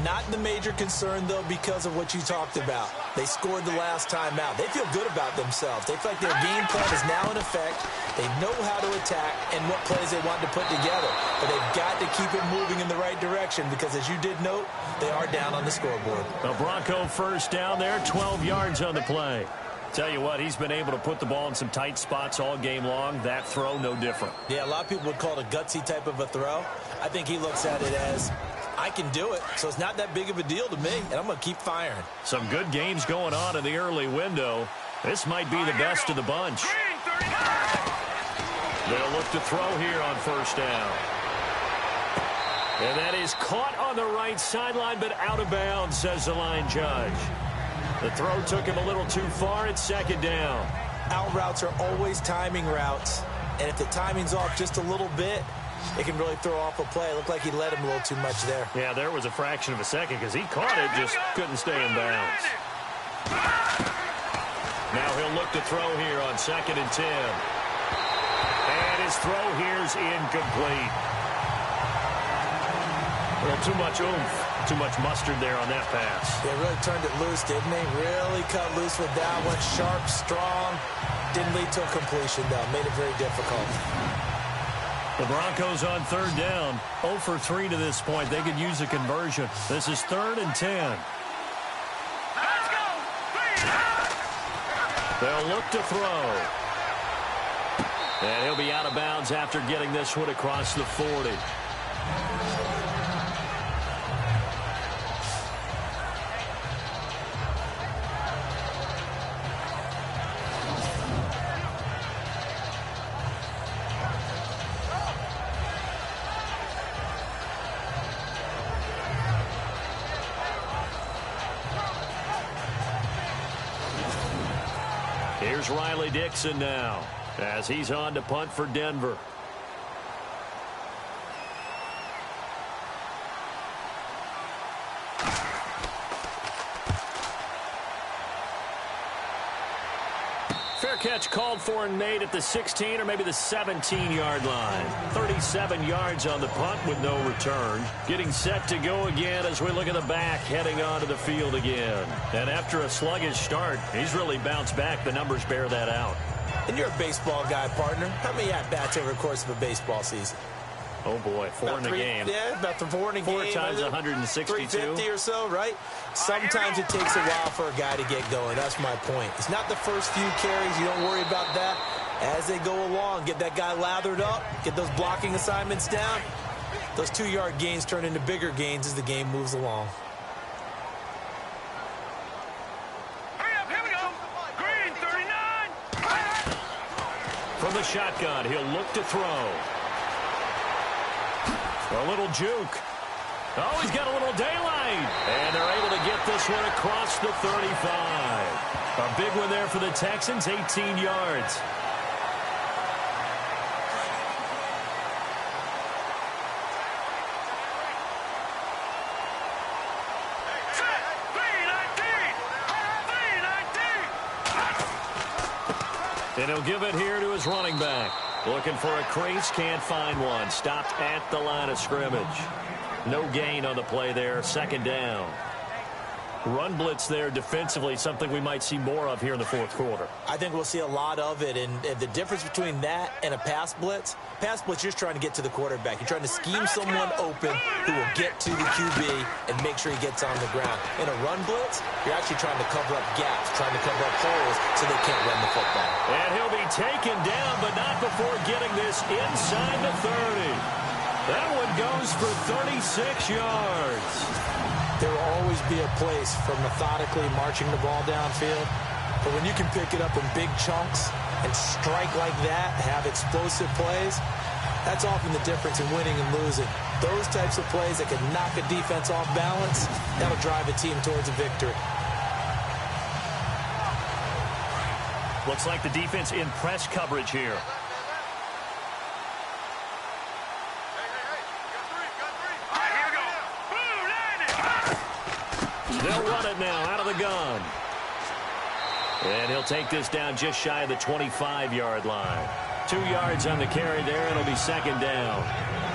Not the major concern, though, because of what you talked about. They scored the last time out. They feel good about themselves. They feel like their game plan is now in effect. They know how to attack and what plays they want to put together. But they've got to keep it moving in the right direction because, as you did note, they are down on the scoreboard. The Bronco first down there, 12 yards on the play. Tell you what, he's been able to put the ball in some tight spots all game long. That throw, no different. Yeah, a lot of people would call it a gutsy type of a throw. I think he looks at it as, I can do it, so it's not that big of a deal to me, and I'm going to keep firing. Some good games going on in the early window. This might be the best of the bunch. They'll look to throw here on first down. And that is caught on the right sideline, but out of bounds, says the line judge. The throw took him a little too far. It's second down. Out routes are always timing routes, and if the timing's off just a little bit, it can really throw off a play. It looked like he led him a little too much there. Yeah, there was a fraction of a second because he caught it, just couldn't stay in bounds. Now he'll look to throw here on 2nd and 10. And his throw here's incomplete. A little too much oomph, too much mustard there on that pass. They really turned it loose, didn't they? Really cut loose with that one. Sharp, strong. Didn't lead to a completion, though. Made it very difficult. The Broncos on third down, 0 for 3 to this point. They could use a conversion. This is 3rd and 10. Let's go. They'll look to throw. And he'll be out of bounds after getting this one across the 40. Here's Riley Dixon now as he's on to punt for Denver. Fair catch called for, Nate, at the 16 or maybe the 17-yard line. 37 yards on the punt with no return. Getting set to go again as we look at the back, heading onto the field again. And after a sluggish start, he's really bounced back. The numbers bear that out. And you're a baseball guy, partner. How many at-bats over the course of a baseball season? Oh, boy, 4 in a game. Yeah, about 4 in a game. 4 times 162. 350 or so, right? Sometimes it takes a while for a guy to get going. That's my point. It's not the first few carries. You don't worry about that. As they go along, get that guy lathered up, get those blocking assignments down. Those 2-yard gains turn into bigger gains as the game moves along. Hurry up, here we go. Green, 39. From the shotgun, he'll look to throw. A little juke. Oh, he's got a little daylight. And they're able to get this one across the 35. A big one there for the Texans, 18 yards. Set. 319. And he'll give it here to his running back. Looking for a crease, can't find one. Stopped at the line of scrimmage. No gain on the play there, 2nd down. Run blitz there defensively, something we might see more of here in the 4th quarter. I think we'll see a lot of it, and the difference between that and a pass blitz, you're just trying to get to the quarterback. You're trying to scheme someone open who will get to the QB and make sure he gets on the ground. In a run blitz, you're actually trying to cover up gaps, trying to cover up holes so they can't run the football. And he'll be taken down, but not before getting this inside the 30. That one goes for 36 yards. There will always be a place for methodically marching the ball downfield. But when you can pick it up in big chunks and strike like that, have explosive plays, That's often the difference in winning and losing. Those types of plays that can knock a defense off balance, that'll drive a team towards a victory. Looks like the defense in press coverage here. They'll run it now out of the gun. And he'll take this down just shy of the 25-yard line. 2 yards on the carry there, and it'll be second down.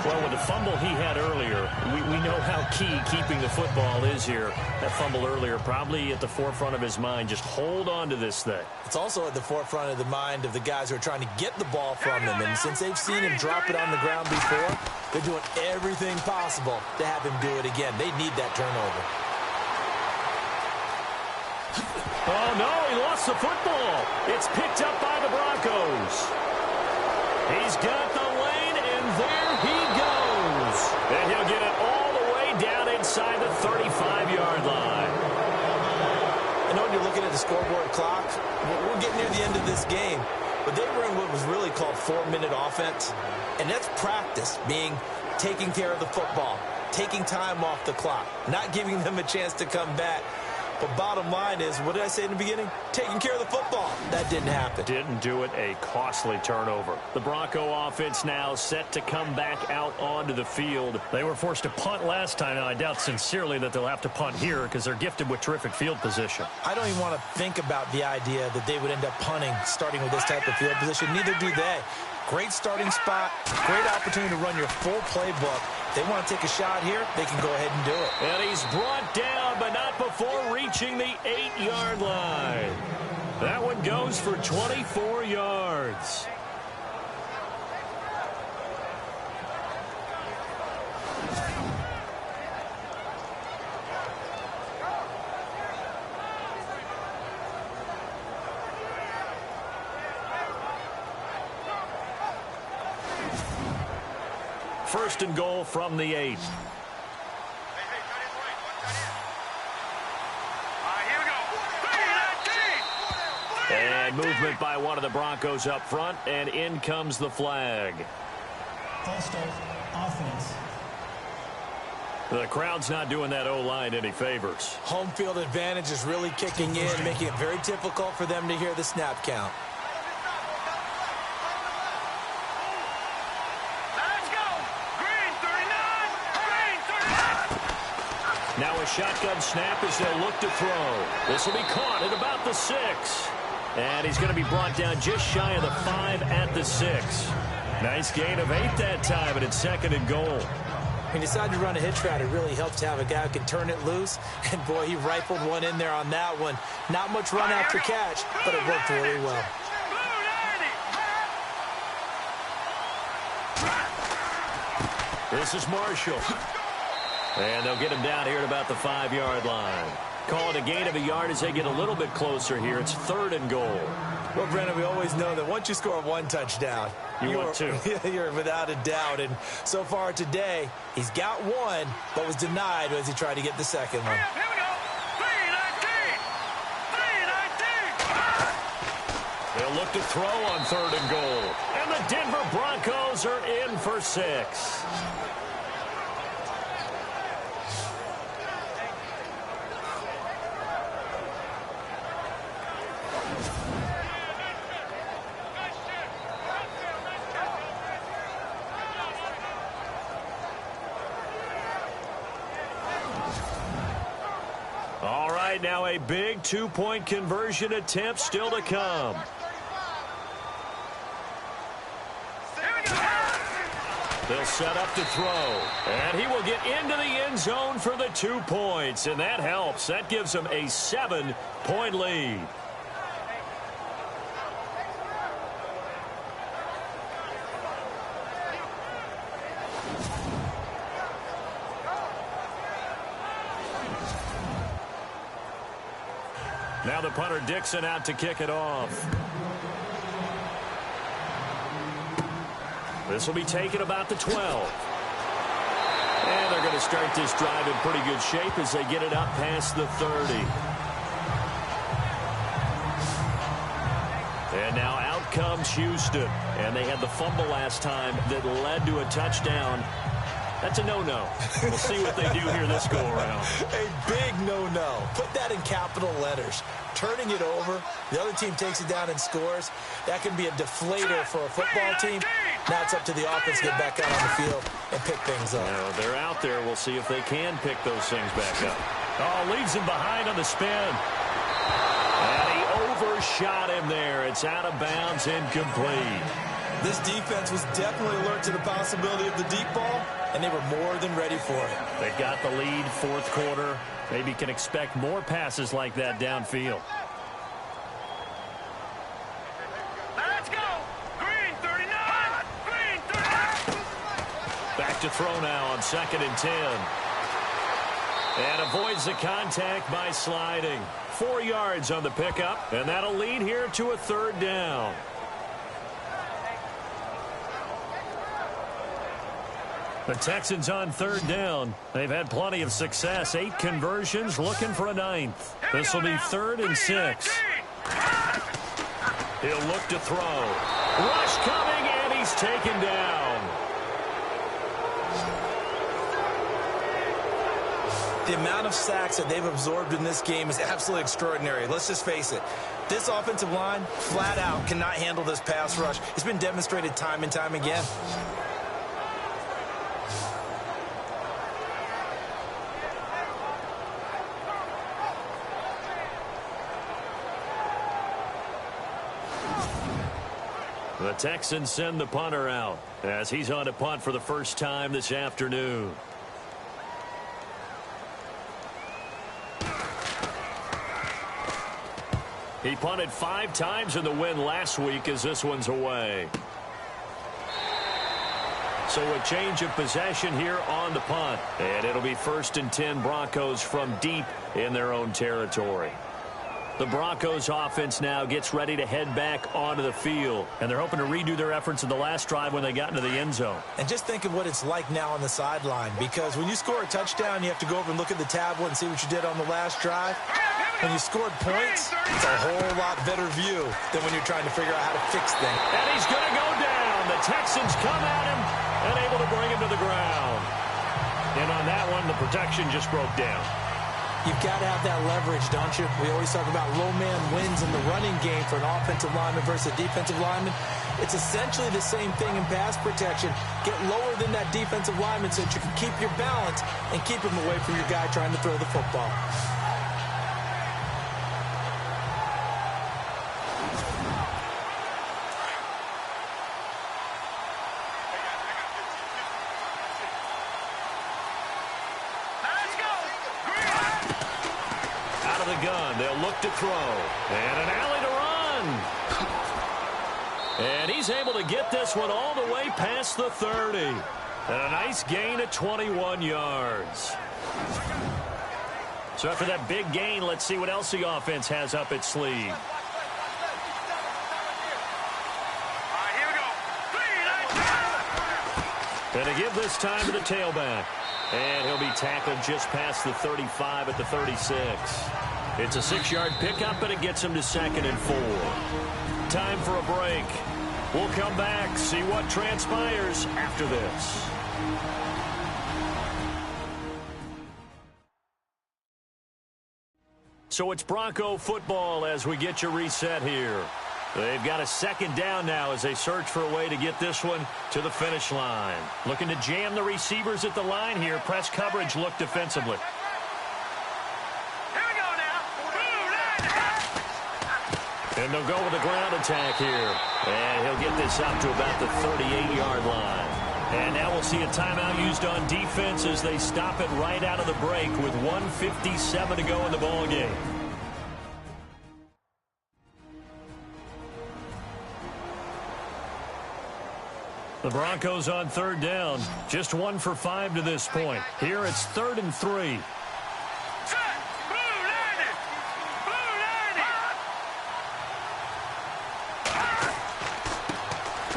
Well, with the fumble he had earlier, we know how key keeping the football is here. That fumble earlier probably at the forefront of his mind. Just hold on to this thing. It's also at the forefront of the mind of the guys who are trying to get the ball from him. And since they've seen him drop it on the ground before, they're doing everything possible to have him do it again. They need that turnover. Oh, no, he lost the football. It's picked up by the Broncos. He's got the lane, and there he goes. And he'll get it all the way down inside the 35-yard line. I know when you're looking at the scoreboard clock, we're getting near the end of this game, but they were in what was really called 4-minute offense, and that's practice, meaning taking care of the football, taking time off the clock, not giving them a chance to come back. But bottom line is, what did I say in the beginning? Taking care of the football. That didn't happen. Didn't do it. A costly turnover. The Bronco offense now set to come back out onto the field. They were forced to punt last time, and I doubt sincerely that they'll have to punt here because they're gifted with terrific field position. I don't even want to think about the idea that they would end up punting starting with this type of field position. Neither do they. Great starting spot, great opportunity to run your full playbook. If they want to take a shot here, they can go ahead and do it. And he's brought down, but not before reaching the 8-yard line. That one goes for 24 yards. First and goal from the 8. And movement by one of the Broncos up front, and in comes the flag. False start, offense. The crowd's not doing that O-line any favors. Home field advantage is really kicking in, making it very difficult for them to hear the snap count. Now a shotgun snap as they'll look to throw. This will be caught at about the 6. And he's going to be brought down just shy of the 5 at the 6. Nice gain of 8 that time, and it's second and goal. When you decide to run a hitch route, it really helps to have a guy who can turn it loose. And, boy, he rifled one in there on that one. Not much run after catch, but it worked really well. This is Marshall. And they'll get him down here at about the 5-yard line. Call it a gain of a yard as they get a little bit closer here. It's third and goal. Well, Brennan, we always know that once you score one touchdown, want two. You're without a doubt. And so far today, he's got one, but was denied as he tried to get the second one. Here we go. 3-19. They'll look to throw on third and goal. And the Denver Broncos are in for 6. All right, now a big two-point conversion attempt still to come. They'll set up to throw. And he will get into the end zone for the 2 points. And that helps. That gives them a 7-point lead. Now the punter Dixon out to kick it off. This will be taken about the 12. And they're going to start this drive in pretty good shape as they get it up past the 30. And now out comes Houston. And they had the fumble last time that led to a touchdown. That's a no-no. We'll see what they do here this go-around. A big no-no. Put that in capital letters. Turning it over, the other team takes it down and scores. That can be a deflator for a football team. Now it's up to the offense to get back out on the field and pick things up. Now, they're out there. We'll see if they can pick those things back up. Oh, leaves him behind on the spin. And he overshot him there. It's out of bounds, incomplete. This defense was definitely alert to the possibility of the deep ball, and they were more than ready for it. They got the lead, fourth quarter. Maybe can expect more passes like that downfield. Let's go. Green 39. Green 39. Back to throw now on 2nd and 10. And avoids the contact by sliding. 4 yards on the pickup, and that'll lead here to a 3rd down. The Texans on 3rd down. They've had plenty of success. 8 conversions, looking for a 9th. This will be 3rd and 6. He'll look to throw. Rush coming, and he's taken down. The amount of sacks that they've absorbed in this game is absolutely extraordinary. Let's just face it. This offensive line, flat out, cannot handle this pass rush. It's been demonstrated time and time again. The Texans send the punter out as he's on to punt for the first time this afternoon. He punted 5 times in the win last week as this one's away. So a change of possession here on the punt. And it'll be 1st and 10 Broncos from deep in their own territory. The Broncos offense now gets ready to head back onto the field. And they're hoping to redo their efforts in the last drive when they got into the end zone. And just think of what it's like now on the sideline. Because when you score a touchdown, you have to go over and look at the tablet and see what you did on the last drive. When you scored points, it's a whole lot better view than when you're trying to figure out how to fix things. And he's going to go down. The Texans come at him and able to bring him to the ground. And on that one, the protection just broke down. You've got to have that leverage, don't you? We always talk about low man wins in the running game for an offensive lineman versus a defensive lineman. It's essentially the same thing in pass protection. Get lower than that defensive lineman so that you can keep your balance and keep him away from your guy trying to throw the football. To throw. And an alley to run. And he's able to get this one all the way past the 30. And a nice gain of 21 yards. So after that big gain, let's see what else the offense has up its sleeve. And to give this time to the tailback. And he'll be tackled just past the 35 at the 36. It's a 6-yard pickup, and it gets him to 2nd and 4. Time for a break. We'll come back, see what transpires after this. So it's Bronco football as we get you reset here. They've got a 2nd down now as they search for a way to get this one to the finish line. Looking to jam the receivers at the line here. Press coverage look defensively. And they'll go with a ground attack here. And he'll get this up to about the 38-yard line. And now we'll see a timeout used on defense as they stop it right out of the break with 1:57 to go in the ballgame. The Broncos on 3rd down. Just 1 for 5 to this point. Here it's 3rd and 3.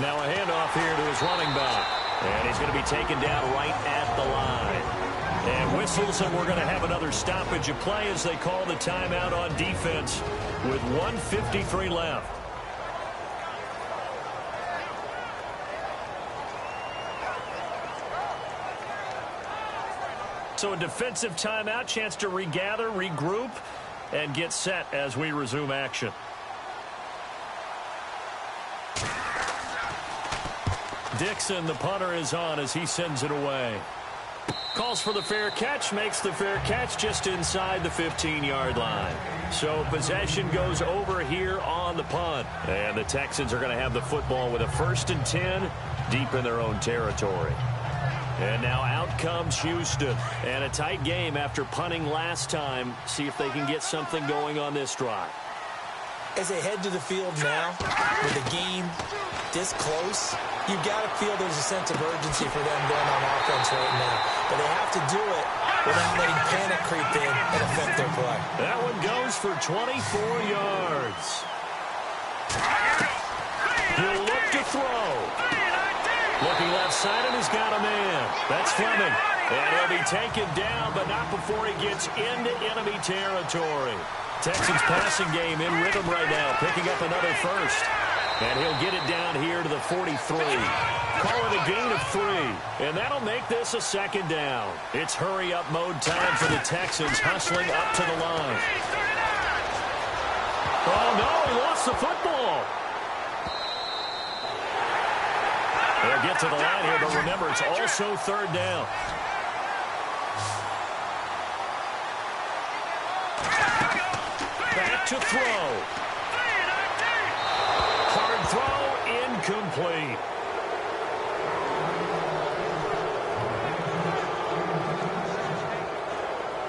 Now a handoff here to his running back. And he's going to be taken down right at the line. And whistles, and we're going to have another stoppage of play as they call the timeout on defense with 1:53 left. So a defensive timeout, chance to regather, regroup, and get set as we resume action. Dixon, the punter, is on as he sends it away. Calls for the fair catch, makes the fair catch just inside the 15-yard line. So possession goes over here on the punt. And the Texans are going to have the football with a 1st and 10 deep in their own territory. And now out comes Houston. And a tight game after punting last time. See if they can get something going on this drive. As they head to the field now, with the game this close, you've got to feel there's a sense of urgency for them going on offense right now. But they have to do it without letting panic creep in and affect their play. That one goes for 24 yards. He'll look to throw. Looking left side, and he's got a man. That's Fleming. And he'll be taken down, but not before he gets into enemy territory. Texans passing game in rhythm right now, picking up another first. And he'll get it down here to the 43. Call it a gain of 3. And that'll make this a 2nd down. It's hurry-up mode time for the Texans, hustling up to the line. Oh, no, he lost the football. They'll get to the line here, but remember, it's also 3rd down. Back to throw. Hard throw, incomplete.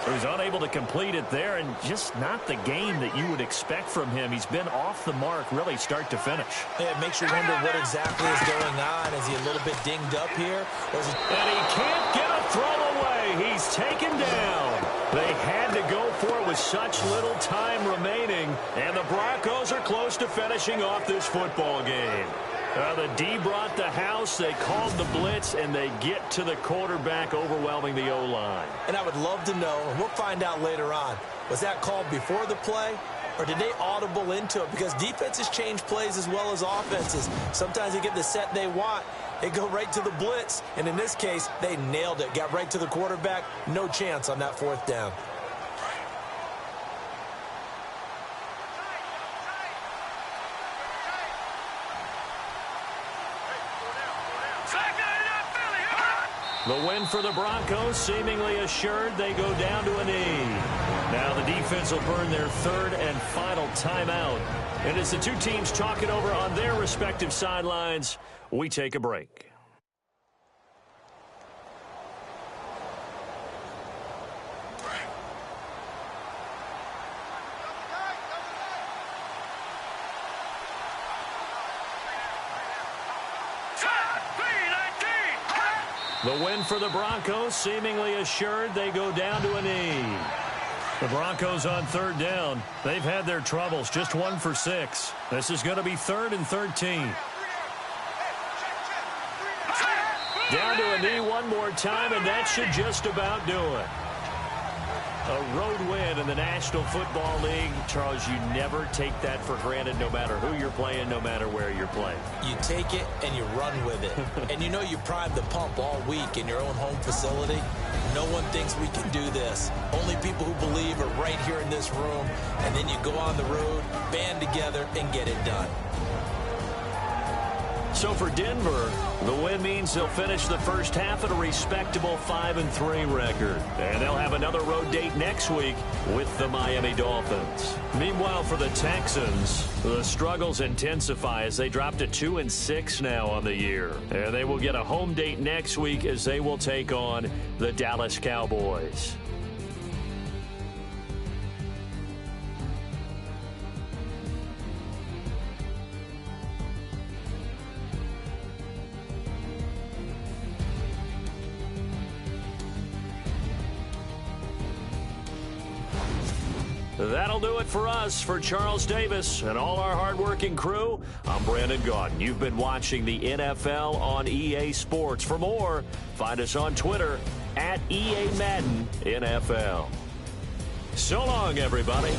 So he's unable to complete it there, and just not the game that you would expect from him. He's been off the mark really start to finish. Yeah, it makes you wonder what exactly is going on. Is he a little bit dinged up here? And he can't get a throw away. He's taken down. They had to go for it with such little time remaining, and the Broncos are close to finishing off this football game. The D brought the house, they called the blitz, and they get to the quarterback, overwhelming the O-line. And I would love to know, and we'll find out later on, was that called before the play, or did they audible into it? Because defenses change plays as well as offenses. Sometimes they get the set they want, they go right to the blitz, and in this case, they nailed it, got right to the quarterback, no chance on that 4th down. The win for the Broncos seemingly assured. They go down to a knee. Now the defense will burn their 3rd and final timeout. And as the two teams talk it over on their respective sidelines, we take a break. The win for the Broncos seemingly assured. They go down to a knee. The Broncos on 3rd down. They've had their troubles, just 1 for 6. This is going to be 3rd and 13. Down to a knee one more time, and that should just about do it. A road win in the National Football League. Charles, you never take that for granted, no matter who you're playing, no matter where you're playing. You take it and you run with it. And you know you primed the pump all week in your own home facility. No one thinks we can do this. Only people who believe are right here in this room. And then you go on the road, band together, and get it done. So for Denver, the win means they'll finish the first half at a respectable 5-3 record. And they'll have another road date next week with the Miami Dolphins. Meanwhile, for the Texans, the struggles intensify as they drop to 2-6 now on the year. And they will get a home date next week as they will take on the Dallas Cowboys. That'll do it for us. For Charles Davis and all our hardworking crew, I'm Brandon Gaudin. You've been watching the NFL on EA Sports. For more, find us on Twitter @EA Madden NFL. So long, everybody.